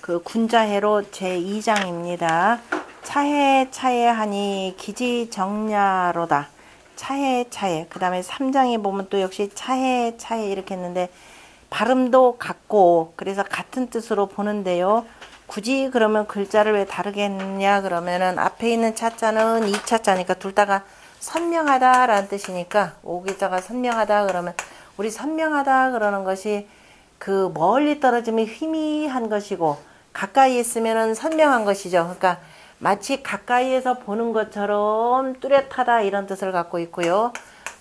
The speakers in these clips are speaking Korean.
그 군자해로 제2장입니다. 차해 차해하니 기지정야로다. 차해 차해. 그 다음에 3장에 보면 또 역시 차해 차해 이렇게 했는데 발음도 같고 그래서 같은 뜻으로 보는데요. 굳이 그러면 글자를 왜 다르게 했냐 그러면은 앞에 있는 차자는 2차자니까 둘 다가 선명하다 라는 뜻이니까 오기자가 선명하다 그러면 우리 선명하다 그러는 것이 그 멀리 떨어지면 희미한 것이고 가까이 있으면은 선명한 것이죠. 그러니까 마치 가까이에서 보는 것처럼 뚜렷하다 이런 뜻을 갖고 있고요.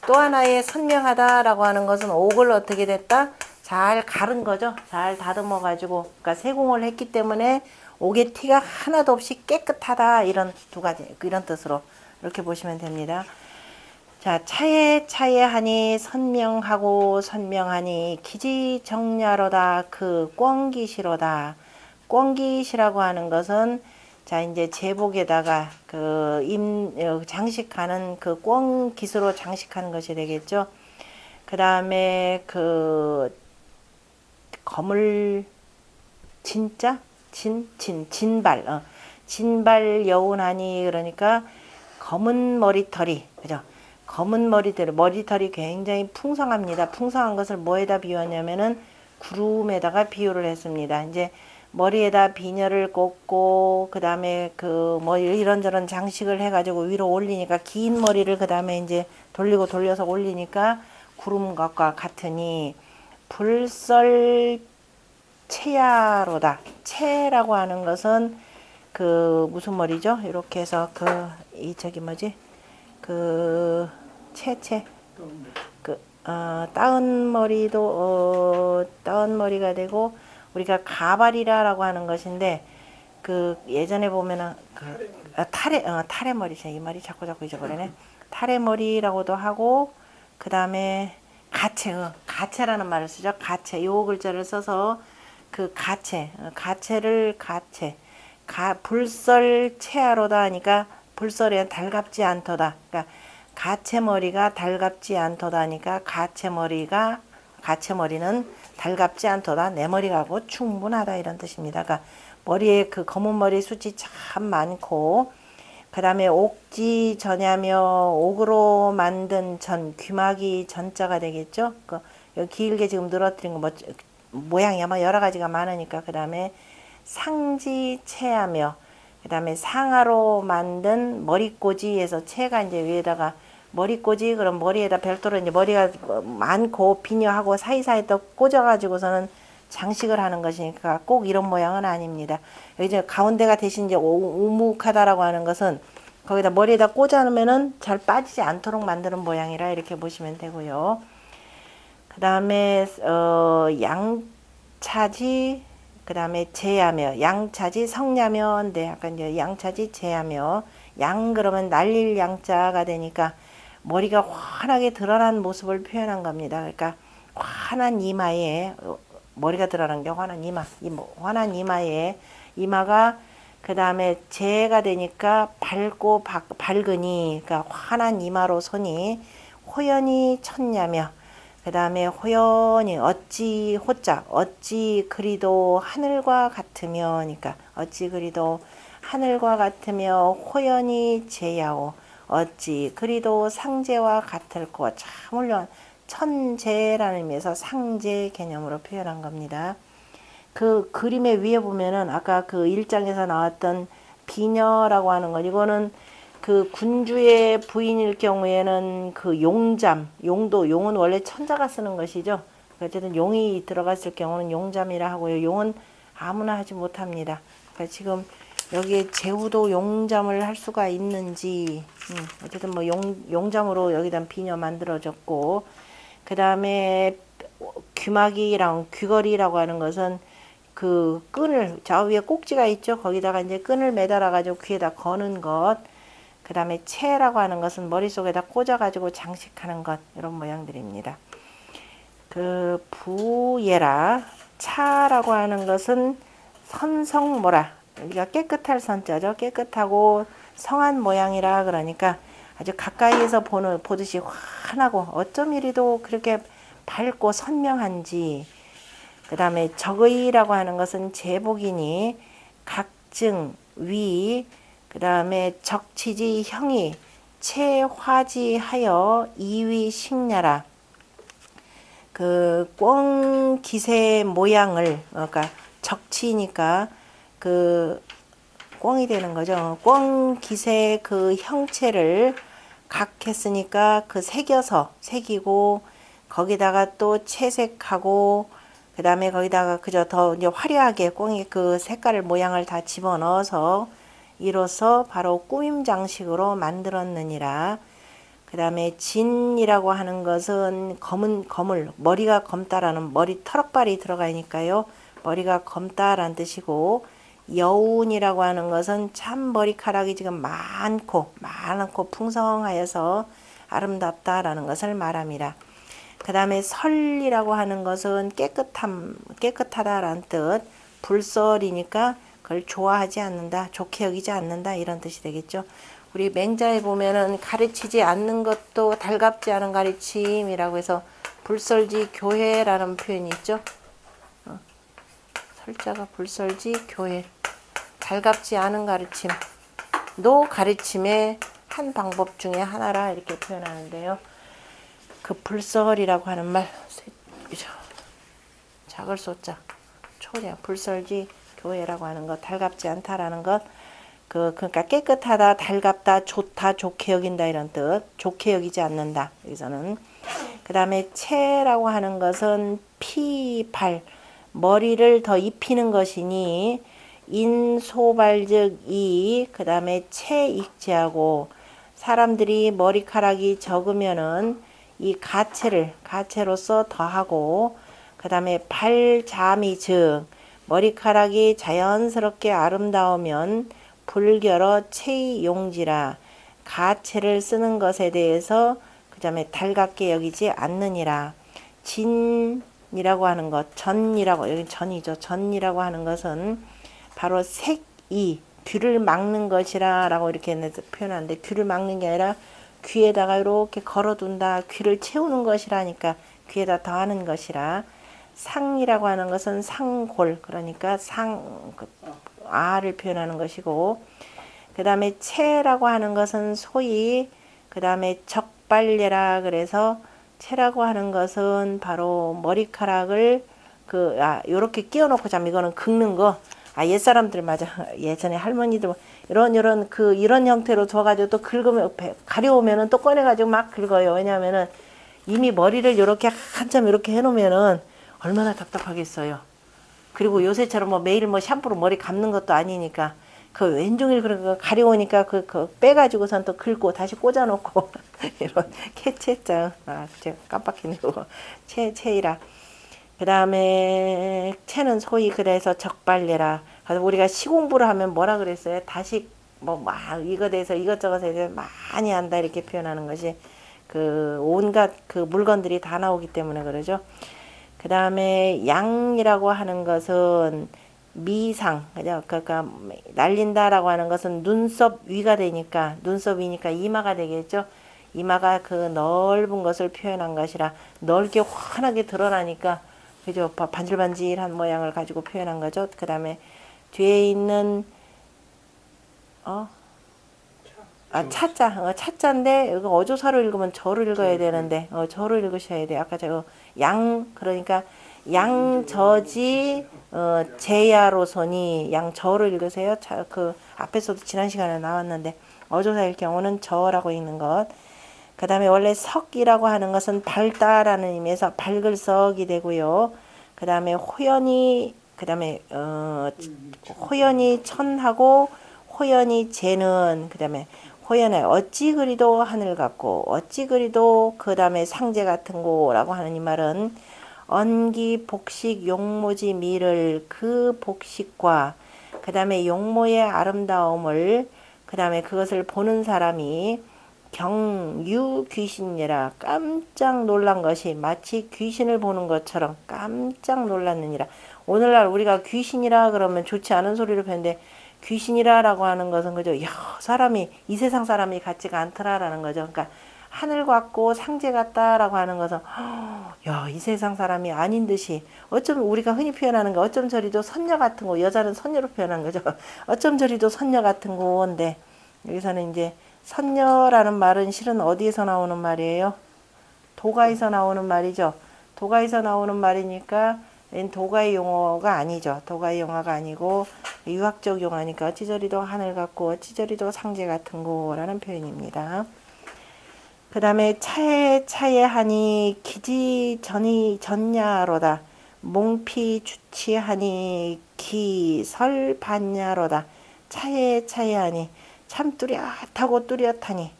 또 하나의 선명하다라고 하는 것은 옥을 어떻게 됐다? 잘 가른 거죠. 잘 다듬어 가지고 그러니까 세공을 했기 때문에 옥의 티가 하나도 없이 깨끗하다 이런 두 가지 이런 뜻으로 이렇게 보시면 됩니다. 자, 차에 차에하니 선명하고 선명하니 기지정야로다 그 꿩기시로다. 꿩기시라고 하는 것은 자 이제 제복에다가 그 장식하는 그 꿩깃으로 장식하는 것이 되겠죠. 그 다음에 그 거물 진짜 진발 진발 여운하니 그러니까 검은 머리털이 그죠. 검은 머리털이 굉장히 풍성합니다. 풍성한 것을 뭐에다 비유하냐면은 구름에다가 비유를 했습니다. 이제 머리에다 비녀를 꽂고 그 다음에 그 뭐 이런저런 장식을 해가지고 위로 올리니까 긴 머리를 그 다음에 이제 돌려서 올리니까 구름 것과 같으니 불설 채야로다. 채라고 하는 것은 그 무슨 머리죠? 이렇게 해서 그 이 저기 뭐지? 그 따은 머리도 따은 머리가 되고 우리가 가발이라고 하는 것인데 그 예전에 보면은 그 타레 머리죠. 이 말이 자꾸 잊어버리네. 타레 머리라고도 하고 그 다음에 가채라는 말을 쓰죠. 가채 요 글자를 써서 그 가채를 불설 채하로다 하니까 불설에 달갑지 않도다. 그러니까 가채머리가 달갑지 않도다 하니까 가채머리는 달갑지 않도다. 내 머리하고 충분하다 이런 뜻입니다. 그러니까 머리에 그 검은 머리 숱이 참 많고 그 다음에 옥지 전야며 옥으로 만든 귀마기 전자가 되겠죠. 그 여기 길게 지금 늘어뜨린 거 모양이 아마 여러 가지가 많으니까 그 다음에 상지 채하며 그 다음에 상하로 만든 머리꽂이에서 채가 이제 위에다가 머리꽂이 그럼 머리에다 별도로 이제 머리가 많고 비녀하고 사이사이에 또 꽂아가지고서는 장식을 하는 것이니까 꼭 이런 모양은 아닙니다. 여기 이제 가운데가 대신 이제 오묵하다라고 하는 것은 거기다 머리에다 꽂아 놓으면은 잘 빠지지 않도록 만드는 모양이라 이렇게 보시면 되고요. 그 다음에 양차지 그 다음에 제야며 양차지 성야며인데 약간 이제 양차지 제야며 양 그러면 날릴 양자가 되니까 머리가 환하게 드러난 모습을 표현한 겁니다. 그러니까 환한 이마에 머리가 드러난 게 환한 이마에 이마가 그 다음에 제가 되니까 밝고 밝으니 그러니까 환한 이마로 손이 호연이 쳤냐며 그 다음에 호연이 어찌 그리도 하늘과 같으며 그러니까 어찌 그리도 하늘과 같으며 호연이 제야오 어찌 그리도 상제와 같을꼬 참 훌륭한 천재라는 의미에서 상제 개념으로 표현한 겁니다. 그 그림의 위에 보면은 아까 그 1장에서 나왔던 비녀라고 하는 건 이거는 그 군주의 부인일 경우에는 그 용은 원래 천자가 쓰는 것이죠. 어쨌든 용이 들어갔을 경우는 용잠이라 하고요. 용은 아무나 하지 못합니다. 그러니까 지금 여기에 제후도 용잠을 할 수가 있는지 어쨌든 뭐 용잠으로 여기다 비녀 만들어졌고 그 다음에 귀걸이라고 하는 것은 그 끈을 좌우에 꼭지가 있죠. 거기다가 이제 끈을 매달아 가지고 귀에다 거는 것. 그 다음에 채라고 하는 것은 머릿속에다 꽂아 가지고 장식하는 것 이런 모양들입니다. 그 부예라 차라고 하는 것은 선성모라 우리가 깨끗할 선자죠. 깨끗하고 성한 모양이라 그러니까 아주 가까이에서 보듯이 환하고 어쩜 이리도 그렇게 밝고 선명한지 그 다음에 적의라고 하는 것은 제복이니 각증, 위, 그 다음에 적치지, 형이, 체화지하여 이위 식냐라. 그 꿩기새 모양을, 그러니까 적치니까 그 꿩이 되는 거죠. 꿩기새 그 형체를 각했으니까 그 새기고 거기다가 또 채색하고 그 다음에 거기다가 그저 더 이제 화려하게 꿩이 그 색깔을 모양을 다 집어넣어서 이로써 바로 꾸밈 장식으로 만들었느니라. 그 다음에 진이라고 하는 것은 거물, 머리가 검다라는 머리 털럭발이 들어가니까요. 머리가 검다라는 뜻이고, 여운이라고 하는 것은 참 머리카락이 지금 많고 풍성하여서 아름답다라는 것을 말합니다. 그 다음에 설이라고 하는 것은 깨끗하다라는 뜻, 불설이니까 그걸 좋아하지 않는다, 좋게 여기지 않는다 이런 뜻이 되겠죠. 우리 맹자에 보면은 가르치지 않는 것도 달갑지 않은 가르침이라고 해서 불설지 교회라는 표현이 있죠. 설자가 불설지 교회, 달갑지 않은 가르침도 가르침의 한 방법 중에 하나라 이렇게 표현하는데요. 그 불설이라고 하는 말, 작을 소자, 초냐, 불설지 교회라고 하는 것, 달갑지 않다라는 것, 그러니까 깨끗하다, 달갑다, 좋다, 좋게 여긴다 이런 뜻, 좋게 여기지 않는다. 여기서는 그 다음에 채라고 하는 것은 피, 발, 머리를 더 입히는 것이니 인소발즉 이, 그 다음에 채익지하고 사람들이 머리카락이 적으면은 이 가채로서 더하고 그 다음에 발자미 즉 머리카락이 자연스럽게 아름다우면 불결어 체용지라 가채를 쓰는 것에 대해서 그 다음에 달갑게 여기지 않느니라. 진이라고 하는 것, 전이라고, 여기 전이죠. 전이라고 하는 것은 바로 색이, 귀를 막는 것이라 라고 이렇게 표현하는데, 귀를 막는 게 아니라 귀에다가 이렇게 걸어둔다, 귀를 채우는 것이라니까 귀에다 더하는 것이라. 상이라고 하는 것은 상골, 그러니까 알을 표현하는 것이고, 그 다음에 채라고 하는 것은 소위, 그 다음에 적발례라 그래서 채라고 하는 것은 바로 머리카락을 요렇게 끼워놓고 참 이거는 긁는 거. 옛사람들 맞아. 예전에 할머니들 이런 형태로 둬가지고 또 긁으면 가려우면은 또 꺼내가지고 막 긁어요. 왜냐하면은 이미 머리를 요렇게 한참 이렇게 해놓으면은 얼마나 답답하겠어요. 그리고 요새처럼 뭐 매일 뭐 샴푸로 머리 감는 것도 아니니까 그 왼종일 그런 거 가려우니까 그 빼가지고선 또 긁고 다시 꽂아놓고 이런 채장 제가 깜빡했네요. 채이라. 그 다음에 채는 소위 그래서 적발례라. 그래서 우리가 시공부를 하면 뭐라 그랬어요? 다시 뭐 막 이거 대해서 이것저것에 대해서 많이 한다 이렇게 표현하는 것이 그 온갖 그 물건들이 다 나오기 때문에 그러죠. 그 다음에 양이라고 하는 것은 미상, 그러니까 날린다라고 하는 것은 눈썹 위가 되니까 눈썹 위니까 이마가 되겠죠. 이마가 그 넓은 것을 표현한 것이라 넓게 환하게 드러나니까 그죠. 반질반질한 모양을 가지고 표현한 거죠. 그 다음에 뒤에 있는 차자인데 이거 어조사로 읽으면 저를 읽어야 되는데 저를 읽으셔야 돼요. 아까 제가 그러니까 양저지 제야로서니 양저를 읽으세요. 그 앞에서도 지난 시간에 나왔는데 어조사일 경우는 저라고 읽는 것. 그 다음에 원래 석이라고 하는 것은 밝다라는 의미에서 밝을 석이 되고요. 그 다음에 호연이 천하고 호연이 재는 그 다음에 호연에 어찌 그리도 하늘 같고 어찌 그리도 그 다음에 상제 같은 거라고 하는 이 말은 언기 복식 용모지 미를 그 복식과 그 다음에 용모의 아름다움을 그 다음에 그것을 보는 사람이 경유 귀신이라 깜짝 놀란 것이 마치 귀신을 보는 것처럼 깜짝 놀랐느니라. 오늘날 우리가 귀신이라 그러면 좋지 않은 소리를 뱉는데 귀신이라라고 하는 것은 그죠. 야, 이 세상 사람이 같지가 않더라라는 거죠. 그러니까 하늘 같고 상제 같다라고 하는 것은 야, 이 세상 사람이 아닌 듯이 어쩜 우리가 흔히 표현하는 거 어쩜 저리도 선녀 같은 거 여자는 선녀로 표현한 거죠. 어쩜 저리도 선녀 같은 건데 여기서는 이제 선녀라는 말은 실은 어디에서 나오는 말이에요? 도가에서 나오는 말이죠. 도가에서 나오는 말이니까 도가의 용어가 아니죠. 도가의 용어가 아니고 유학적 용어니까 어찌저리도 하늘 같고 어찌저리도 상제 같은 거라는 표현입니다. 그 다음에 차에 하니 기지 전야로다. 몽피 주치하니 기설 반야로다. 차에 하니 참 뚜렷하고 뚜렷하니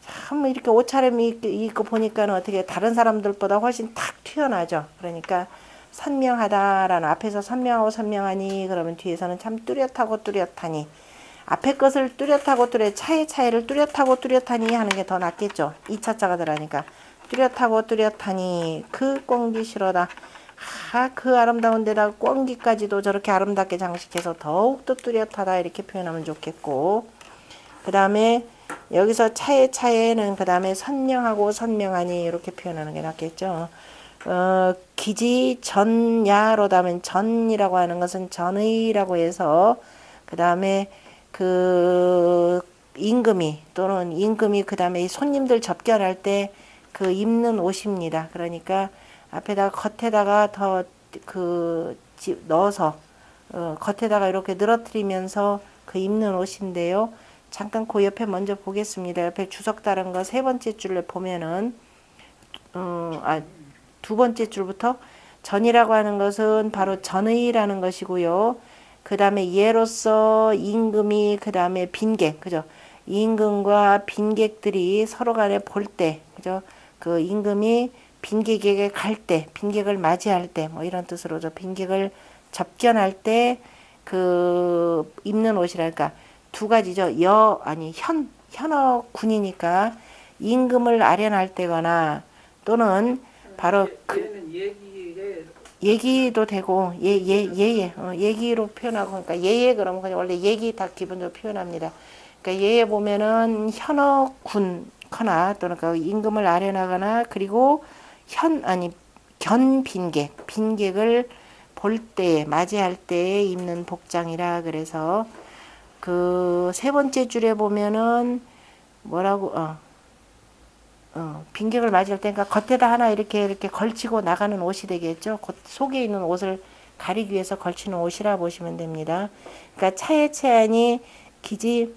참 이렇게 옷차림 입고 보니까는 어떻게 다른 사람들보다 훨씬 탁 튀어나죠. 그러니까 선명하다라는 앞에서 선명하고 선명하니 그러면 뒤에서는 참 뚜렷하고 뚜렷하니 앞에 것을 뚜렷하고 차에를 뚜렷하고 뚜렷하니 하는 게 더 낫겠죠. 2차자가 들어가니까 뚜렷하고 뚜렷하니 그 꽁기 싫어다. 그 아름다운 데다 꽁기까지도 저렇게 아름답게 장식해서 더욱더 뚜렷하다 이렇게 표현하면 좋겠고 그 다음에 여기서 차에는 그 다음에 선명하고 선명하니 이렇게 표현하는 게 낫겠죠. 기지 전야로다면 전이라고 하는 것은 전의라고 해서 그 다음에 그 임금이 또는 임금이 그 다음에 손님들 접견할 때 그 입는 옷입니다. 그러니까 앞에다가 겉에다가 더 그 넣어서 겉에다가 이렇게 늘어뜨리면서 그 입는 옷인데요. 잠깐 그 옆에 먼저 보겠습니다. 옆에 주석 다른 거 세 번째 줄을 보면은 두 번째 줄부터 전이라고 하는 것은 바로 전의라는 것이고요. 그 다음에 예로서 임금이 그 다음에 빈객 그죠? 임금과 빈객들이 서로 간에 볼 때 그죠? 그 임금이 빈객에게 갈 때, 빈객을 맞이할 때 뭐 이런 뜻으로죠. 빈객을 접견할 때 그 입는 옷이랄까 두 가지죠. 현어 군이니까 임금을 아련할 때거나 또는 바로 얘기도 되고 얘기로 표현하고 그러니까 예예 그러면 그냥 원래 얘기 다 기본적으로 표현합니다. 그러니까 예예 보면은 현어 군거나 또는 그 임금을 아련하거나 그리고 빈객을 볼 때 맞이할 때 입는 복장이라 그래서 그 세 번째 줄에 보면은 뭐라고 빈객을 맞이할 때니까 겉에다 하나 이렇게 걸치고 나가는 옷이 되겠죠. 속에 있는 옷을 가리기 위해서 걸치는 옷이라 보시면 됩니다. 그러니까 차에 채하니 기지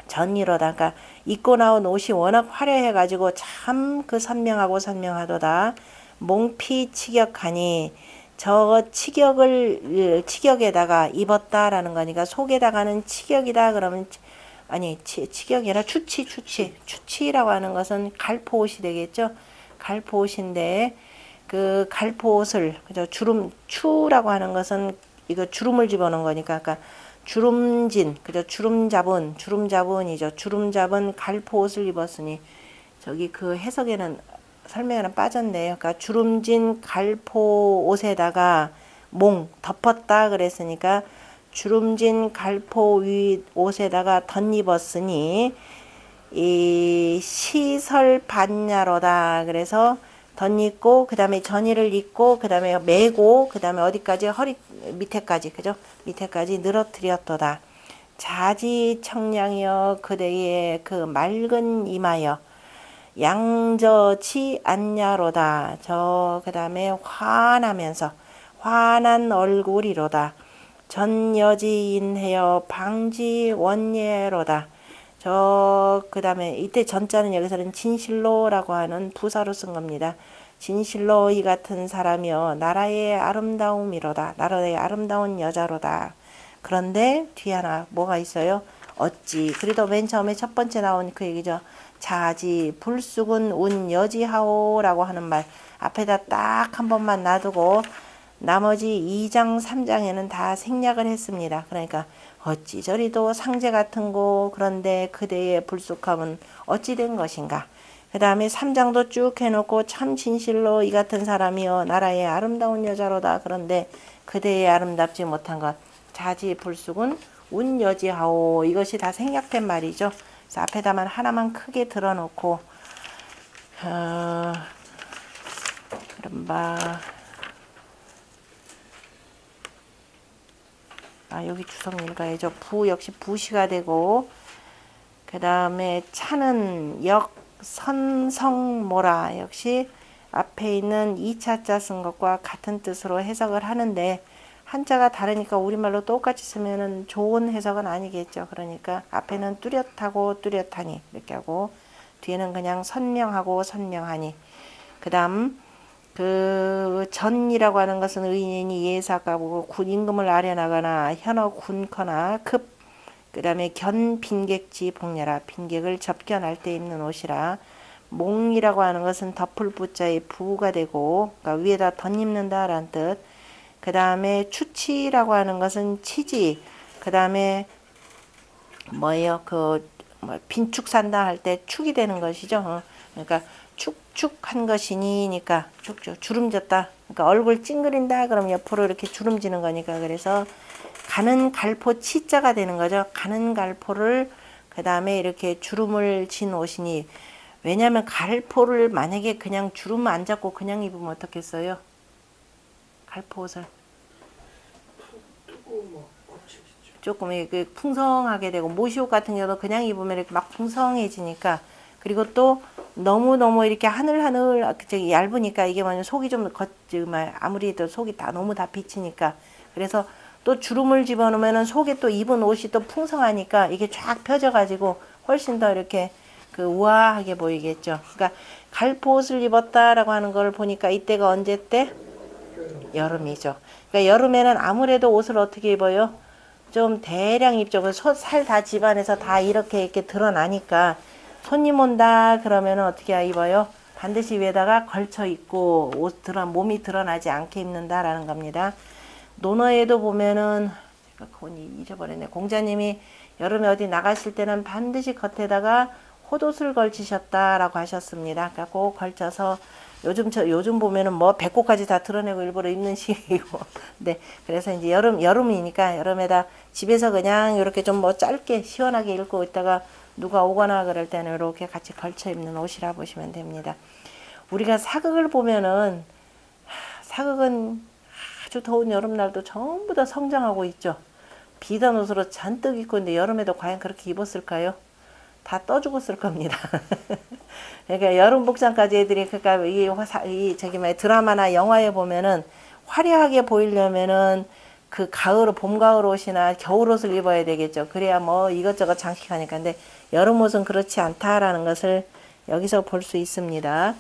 전이로다. 그러니까 입고 나온 옷이 워낙 화려해 가지고 참 그 선명하고 선명하도다. 몽피 치격하니 저 치격에다가 입었다라는 거니까 속에다가는 치격이다 그러면 아니 치격이 아니라 추치라고 하는 것은 갈포옷이 되겠죠. 갈포옷인데 그 갈포옷을 그죠 추라고 하는 것은 이거 주름을 집어넣은 거니까 그러니까 주름진 그죠 주름 잡은이죠. 주름 잡은 갈포옷을 입었으니 저기 그 해석에는 설명에는 빠졌네요. 그러니까 주름진 갈포 옷에다가 덮었다 그랬으니까 주름진 갈포 위 옷에다가 덧입었으니 이 시설 반야로다. 그래서 덧입고 그 다음에 전의를 입고 그 다음에 매고 그 다음에 어디까지 허리 밑에까지 그죠? 밑에까지 늘어뜨렸도다. 자지 청량이여 그대의 그 맑은 이마여 양저치 않냐로다. 그 다음에 환하면서 환한 얼굴이로다. 전여지인해여 방지원예로다. 그 다음에 이때 전자는 여기서는 진실로라고 하는 부사로 쓴 겁니다. 진실로 이 같은 사람이여 나라의 아름다움이로다. 나라의 아름다운 여자로다. 그런데 뒤에 하나 뭐가 있어요? 어찌 그래도 맨 처음에 첫 번째 나온 그 얘기죠. 자지 불쑥은 운 여지하오라고 하는 말 앞에다 딱 한 번만 놔두고 나머지 2장 3장에는 다 생략을 했습니다. 그러니까 어찌 저리도 상제 같은 거 그런데 그대의 불쑥함은 어찌 된 것인가. 그 다음에 3장도 쭉 해놓고 참 진실로 이 같은 사람이여 나라의 아름다운 여자로다. 그런데 그대의 아름답지 못한 것 자지 불쑥은 운여지하오 이것이 다 생략된 말이죠. 그래서 앞에다만 하나만 크게 들어놓고 이른바 여기 주성일 가야죠. 부 역시 부시가 되고, 그 다음에 차는 역선성모라 역시 앞에 있는 2차자 쓴 것과 같은 뜻으로 해석을 하는데, 한자가 다르니까 우리말로 똑같이 쓰면은 좋은 해석은 아니겠죠. 그러니까 앞에는 뚜렷하고 뚜렷하니 이렇게 하고, 뒤에는 그냥 선명하고 선명하니. 그 다음 그 전이라고 하는 것은 의인이 예사가고 군 임금을 아련하거나 현어 군거나 급, 그 다음에 견 빈객지 복려라, 빈객을 접견할 때 입는 옷이라. 몽이라고 하는 것은 덮을 부자에 부가 되고, 그러니까 위에다 덧입는다 라는 뜻. 그 다음에 추치라고 하는 것은 치지, 그 다음에 뭐예요, 빈축 산다 할 때 축이 되는 것이죠. 그러니까 축축한 것이니까 축축 주름졌다. 그러니까 얼굴 찡그린다 그러면 옆으로 이렇게 주름지는 거니까, 그래서 가는 갈포 치자가 되는 거죠. 가는 갈포를 그 다음에 이렇게 주름을 진 옷이니. 왜냐하면 갈포를 만약에 그냥 주름 안 잡고 그냥 입으면 어떻겠어요? 갈포 옷을 조금 이렇게 풍성하게 되고, 모시옷 같은 경우도 그냥 입으면 이렇게 막 풍성해지니까. 그리고 또 너무 이렇게 하늘하늘 저기 얇으니까 이게 뭐냐면 속이 좀 아무리 또 속이 다 너무 다 비치니까. 그래서 또 주름을 집어넣으면 속에 또 입은 옷이 또 풍성하니까 이게 쫙 펴져가지고 훨씬 더 이렇게 그 우아하게 보이겠죠. 그러니까 갈포 옷을 입었다라고 하는 걸 보니까 이때가 언제 때? 여름이죠. 그러니까 여름에는 아무래도 옷을 어떻게 입어요? 좀 대량 입죠. 살 다 집안에서 다 이렇게 드러나니까 손님 온다 그러면 어떻게 입어요? 반드시 위에다가 걸쳐 입고 몸이 드러나지 않게 입는다라는 겁니다. 논어에도 보면은 제가 잊어버렸네. 공자님이 여름에 어디 나가실 때는 반드시 겉에다가 홑옷을 걸치셨다라고 하셨습니다. 그러니까 꼭 걸쳐서, 요즘 보면은 뭐 배꼽까지 다 드러내고 일부러 입는 시기고. 네. 그래서 이제 여름이니까 여름에다 집에서 그냥 이렇게 좀 뭐 짧게 시원하게 입고 있다가 누가 오거나 그럴 때는 이렇게 같이 걸쳐 입는 옷이라 보시면 됩니다. 우리가 사극을 보면은, 사극은 아주 더운 여름날도 전부 다 성장하고 있죠. 비단 옷으로 잔뜩 입고 있는데 여름에도 과연 그렇게 입었을까요? 다 떠 죽었을 겁니다. 그러니까 여름 복장까지 애들이, 그러니까 드라마나 영화에 보면은 화려하게 보이려면은 그 봄 가을 옷이나 겨울 옷을 입어야 되겠죠. 그래야 뭐 이것저것 장식하니까. 근데 여름 옷은 그렇지 않다라는 것을 여기서 볼 수 있습니다.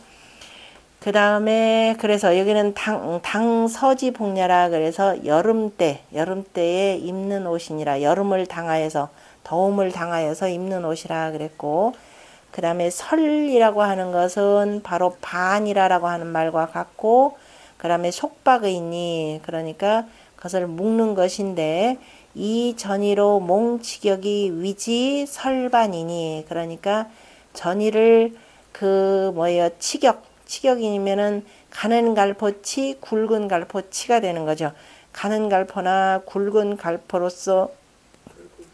그 다음에 그래서 여기는 당서지 복려라, 그래서 여름때에 입는 옷이니라. 여름을 당하여서, 더움을 당하여서 입는 옷이라 그랬고, 그 다음에 설이라고 하는 것은 바로 반이라고 하는 말과 같고, 그 다음에 속박의니, 그러니까 그것을 묶는 것인데, 이 전이로 몽치격이 위지 설반이니, 그러니까 전이를 치격이면은 가는 갈포치, 굵은 갈포치가 되는 거죠. 가는 갈포나 굵은 갈포로서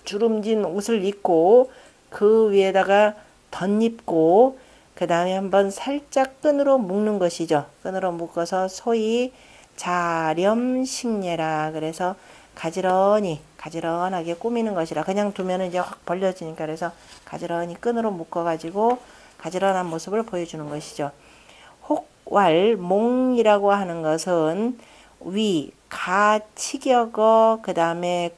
주름진 옷을 입고 그 위에다가 덧입고, 그 다음에 한번 살짝 끈으로 묶는 것이죠. 끈으로 묶어서 소위 자렴식례라. 그래서 가지런하게 꾸미는 것이라. 그냥 두면 이제 확 벌려지니까, 그래서 가지런히 끈으로 묶어가지고 가지런한 모습을 보여주는 것이죠. 혹왈 몽이라고 하는 것은 가치격어, 그 다음에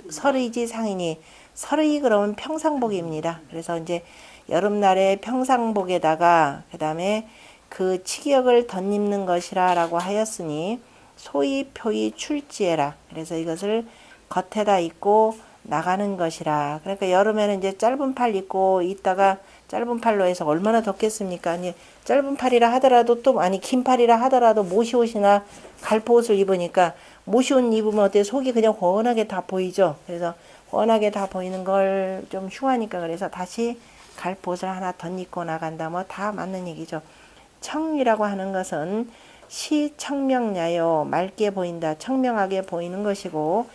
설의지 상이니, 설의 그러면 평상복입니다. 그래서 이제 여름날에 평상복에다가 그 다음에 그 치격을 덧입는 것이라 라고 하였으니, 소위 표의 출지해라. 그래서 이것을 겉에다 입고 나가는 것이라. 그러니까 여름에는 이제 짧은 팔 입고 있다가, 짧은 팔로 해서 얼마나 덥겠습니까? 아니, 짧은 팔이라 하더라도 긴 팔이라 하더라도 모시옷이나 갈포옷을 입으니까, 모시옷 입으면 어때? 속이 그냥 훤하게 다 보이죠. 그래서 훤하게 다 보이는 걸 좀 흉하니까, 그래서 다시 갈포옷을 하나 덧입고 나간다. 뭐 다 맞는 얘기죠. 청이라고 하는 것은 시청명야요, 맑게 보인다, 청명하게 보이는 것이고,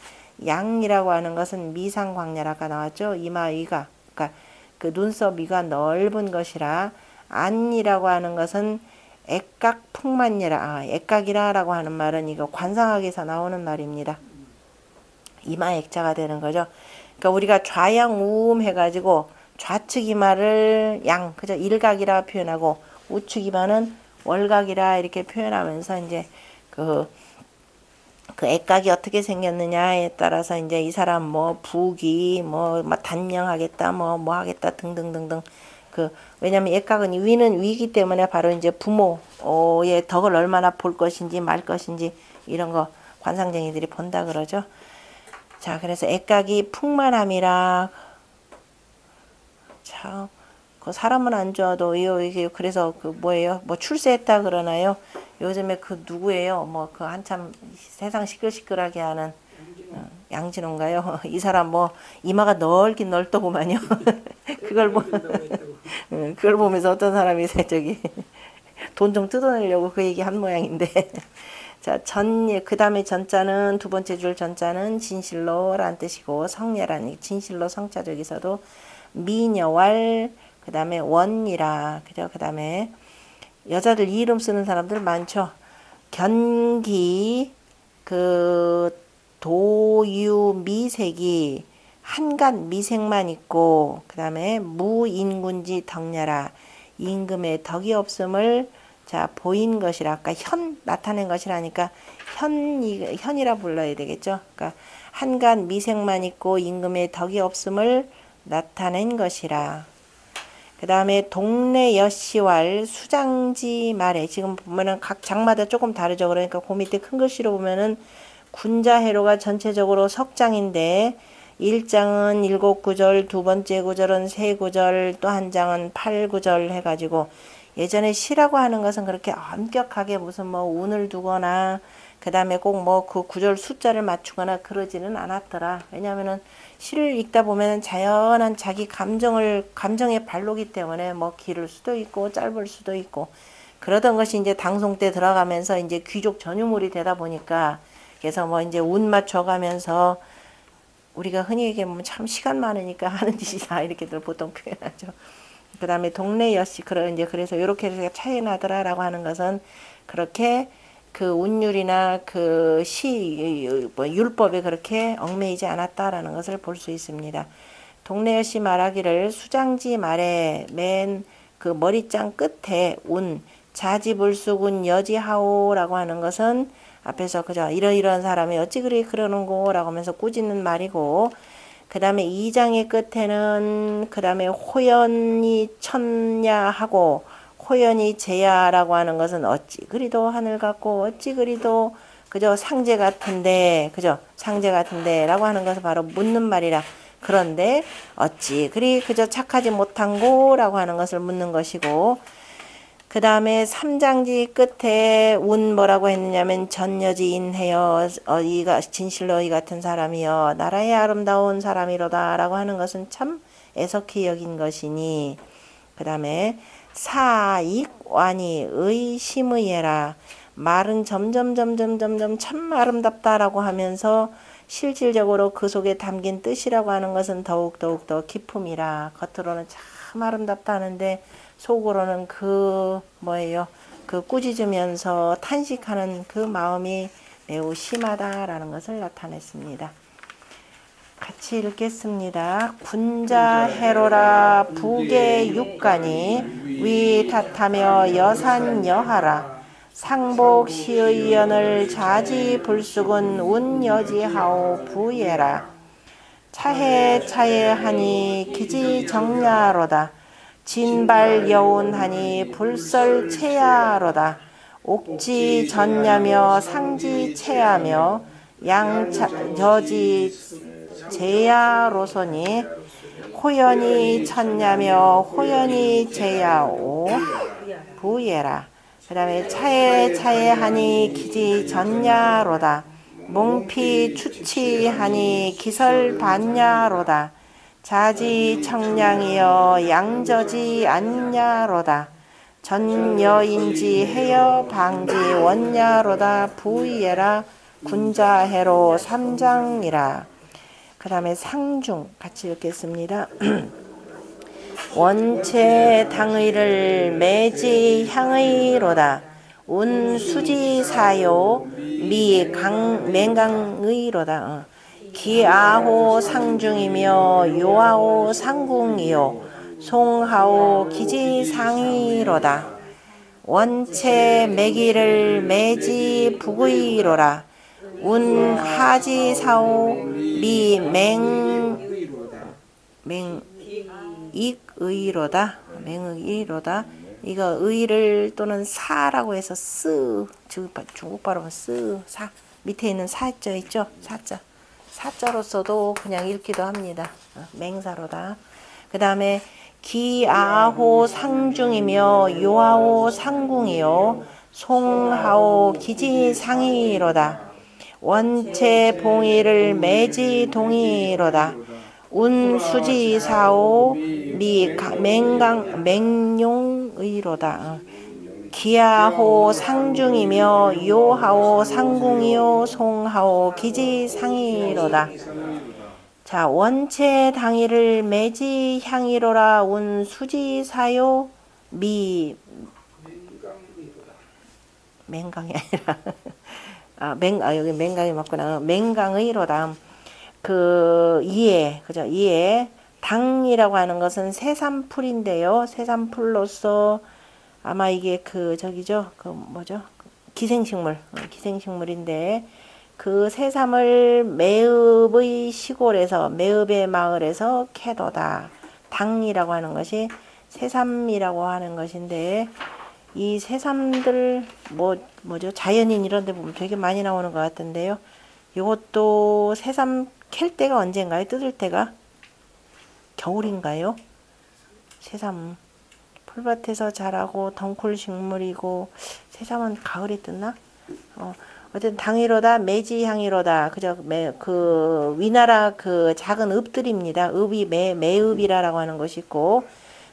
양이라고 하는 것은 미상광야라 아까 나왔죠. 이마 위가, 그러니까 그 눈썹 위가 넓은 것이라. 안이라고 하는 것은 액각 풍만이라, 액각이라라고 하는 말은 이거 관상학에서 나오는 말입니다. 이마 액자가 되는 거죠. 그러니까 우리가 좌양우음 해가지고 좌측 이마를 양, 그죠? 일각이라 표현하고 우측 이마는 월각이라 이렇게 표현하면서 이제 그 액각이 어떻게 생겼느냐에 따라서 이제 이 사람 뭐 부귀 뭐 단명하겠다 뭐 하겠다 등등등등 왜냐면 액각은 위는 위기 때문에 바로 이제 부모의 덕을 얼마나 볼 것인지 말 것인지 이런 거 관상쟁이들이 본다 그러죠. 자, 그래서 액각이 풍만함이라 참 그 사람은 안 좋아도 이게 그래서 그 뭐예요? 뭐 출세했다 그러나요? 요즘에 그 누구예요? 뭐 그 한참 세상 시끌시끌하게 하는 양진호인가요? 이 사람 뭐 이마가 넓긴 넓더구만요. 그걸 보면서 어떤 사람이 저기 돈 좀 뜯어내려고 그 얘기 한 모양인데. 자, 그 다음에 전자는 두 번째 줄 전자는 진실로란 뜻이고 성례란 진실로 성자 저기서도 미녀왈 그 다음에 원이라 그죠? 그 다음에 여자들 이름 쓰는 사람들 많죠. 견기 그 도유 미색이 한간 미색만 있고 그 다음에 무인군지 덕냐라 임금의 덕이 없음을 자 보인 것이라 아까 현 나타낸 것이라니까 현이라 불러야 되겠죠. 그러니까 한간 미색만 있고 임금의 덕이 없음을 나타낸 것이라. 그 다음에 동래 여시왈 수장지 말에 지금 보면은 각 장마다 조금 다르죠. 그러니까 그 밑에 큰 글씨로 보면은 군자해로가 전체적으로 석장인데 1장은 7구절, 두 번째 구절은 3구절, 또 한 장은 8구절 해가지고 예전에 시라고 하는 것은 그렇게 엄격하게 무슨 뭐 운을 두거나 그 다음에 꼭 뭐 그 구절 숫자를 맞추거나 그러지는 않았더라. 왜냐하면은 시를 읽다 보면은 자연한 자기 감정의 발로기 때문에 뭐 길을 수도 있고 짧을 수도 있고 그러던 것이 이제 당송 때 들어가면서 이제 귀족 전유물이 되다 보니까 그래서 뭐 이제 운 맞춰가면서 우리가 흔히 얘기하면 참 시간 많으니까 하는 짓이다 이렇게들 보통 표현하죠. 그 다음에 동네 여시 그래서 이렇게 해서 차이 나더라라고 하는 것은 그렇게 그 운율이나 그 뭐 율법에 그렇게 얽매이지 않았다라는 것을 볼 수 있습니다. 동네 여시 말하기를 수장지 말에 맨 그 머리장 끝에 운 자지불수군 여지하오라고 하는 것은 앞에서 그저 이러이러한 사람이 어찌 그리 그러는고 라고 하면서 꾸짖는 말이고 그 다음에 2장의 끝에는 그 다음에 호연이 천야하고 호연이 제야라고 하는 것은 어찌 그리도 하늘 같고 어찌 그리도 그저 상제 같은데 그저 상제 같은데 라고 하는 것은 바로 묻는 말이라. 그런데 어찌 그리 그저 착하지 못한고 라고 하는 것을 묻는 것이고 그 다음에 3장지 끝에 운 뭐라고 했느냐면 전여지인해여 이가 진실로 이 같은 사람이여 나라의 아름다운 사람이로다 라고 하는 것은 참 애석히 여긴 것이니 그 다음에 사익완이 의심의해라 말은 점점 참 아름답다라고 하면서 실질적으로 그 속에 담긴 뜻이라고 하는 것은 더욱 더 기품이라 겉으로는 참 아름답다는데 속으로는 그 뭐예요? 그 꾸짖으면서 탄식하는 그 마음이 매우 심하다라는 것을 나타냈습니다. 같이 읽겠습니다. 군자해로라 북의 육간이 위탓하며 여산여하라 상복시의연을 자지불수군 운여지하오 부예라 차해하니 기지정야로다 진발여운하니 불설체야로다 옥지 전야며 상지체하며 양저지 제야로소니 호연이 천야며 호연이 제야오 부예라. 그 다음에 차해하니 기지 전야로다 몽피 추치하니 기설반야로다 자지 청량이여 양저지 안야로다 전여인지 해여 방지 원야로다 부예라 군자해로 3장이라. 그 다음에 상중 같이 읽겠습니다. 원체 당의를 매지 향의로다. 운 수지 사요 미 맹강의로다. 기아호 상중이며 요하오 상궁이요 송하오 기지상의로다. 원체 매기를 매지 북의로라. 운 하지사오 미 맹익의로다. 맹의로다. 이거 의를 또는 사라고 해서 쓰, 중국 발음은 쓰, 사, 밑에 있는 사자 있죠? 사자. 사자로서도 그냥 읽기도 합니다. 맹사로다. 그 다음에 기아호 상중이며 요하오 상궁이요 송하오 기지상의로다. 원체 봉의를 매지 동의로다. 운수지사오 미 맹용의로다. 기아호 상중이며 요하오 상궁이요 송하오 기지상의로다. 자, 원체 당의를 매지 향이로라. 운수지사요 미 맹강이 아니라 여기 맹강이 맞구나. 맹강의로다. 그 이에 그죠? 이에 당이라고 하는 것은 새삼풀인데요. 새삼풀로서 아마 이게 그 저기죠. 그 뭐죠? 기생식물인데 그 새삼을 매읍의 시골에서 매읍의 마을에서 캐도다. 당이라고 하는 것이 새삼이라고 하는 것인데 이 새삼들 뭐죠? 자연인 이런 데 보면 되게 많이 나오는 것 같은데요. 이것도 새삼 캘 때가 언젠가요? 뜯을 때가? 겨울인가요? 새삼 풀밭에서 자라고 덩쿨 식물이고 새삼은 가을에 뜯나? 어쨌든 당이로다 매지향이로다. 그저 그 위나라 그 작은 읍들입니다. 읍이 매읍이라고 하는 것이 있고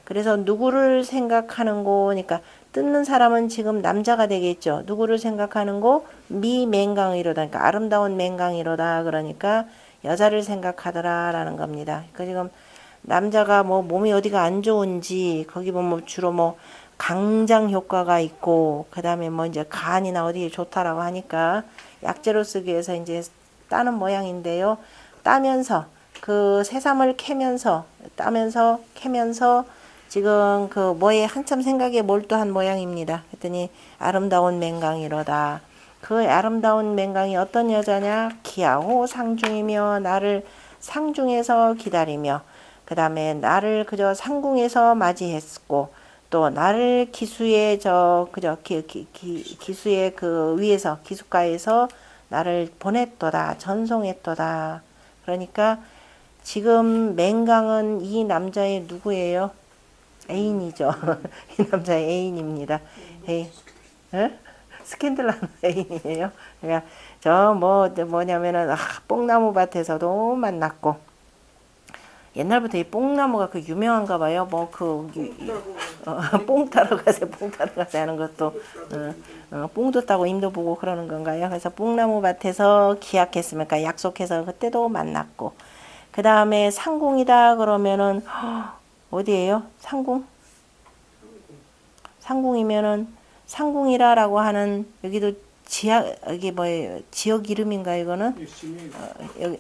그래서 누구를 생각하는 거 그러니까 뜯는 사람은 지금 남자가 되겠죠. 누구를 생각하는 거 미맹강이로다. 그러니까 아름다운 맹강이로다. 그러니까 여자를 생각하더라라는 겁니다. 그 지금 남자가 뭐 몸이 어디가 안 좋은지 거기 보면 주로 뭐 강장 효과가 있고 그다음에 뭐 이제 간이나 어디에 좋다라고 하니까 약재로 쓰기 위해서 이제 따는 모양인데요. 따면서 그 새삼을 캐면서 지금 그 뭐에 한참 생각에 몰두한 모양입니다. 그랬더니 아름다운 맹강이로다. 그 아름다운 맹강이 어떤 여자냐? 기아호 상중이며 나를 상중에서 기다리며 그 다음에 나를 그저 상궁에서 맞이했고 또 나를 기수의 기수의 그 위에서 기수가에서 나를 보냈도다. 전송했도다. 그러니까 지금 맹강은 이 남자의 누구예요? 애인이죠. 이 남자의 애인입니다. 스캔들라는 애인이에요. 그러니까 뭐냐면은 뽕나무 밭에서도 만났고 옛날부터 이 뽕나무가 그 유명한가 봐요. 뽕 따러 가세요. 하는 것도 뽕도 따고 임도 보고 그러는 건가요? 그래서 뽕나무 밭에서 기약했으니까 약속해서 그때도 만났고 그 다음에 상궁이다 그러면은 어디예요? 상궁이면은 상궁이라라고 하는 여기도 이게 뭐예요? 지역 이름인가 이거는? 여기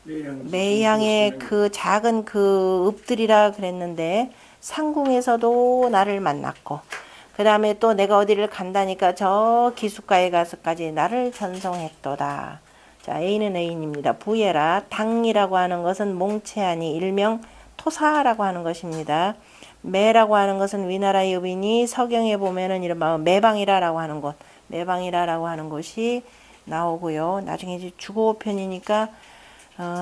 매양의 그 작은 그 읍들이라 그랬는데 상궁에서도 나를 만났고 그 다음에 또 내가 어디를 간다니까 저 기숙가에 가서까지 나를 전송했도다. 자, A는 애인입니다. 부예라. 당이라고 하는 것은 몽체하니 일명 토사라고 하는 것입니다. 매라고 하는 것은 위나라 여빈이 서경에 보면은 이른바 매방이라라고 하는 곳, 매방이라라고 하는 곳이 나오고요. 나중에 이제 주고편이니까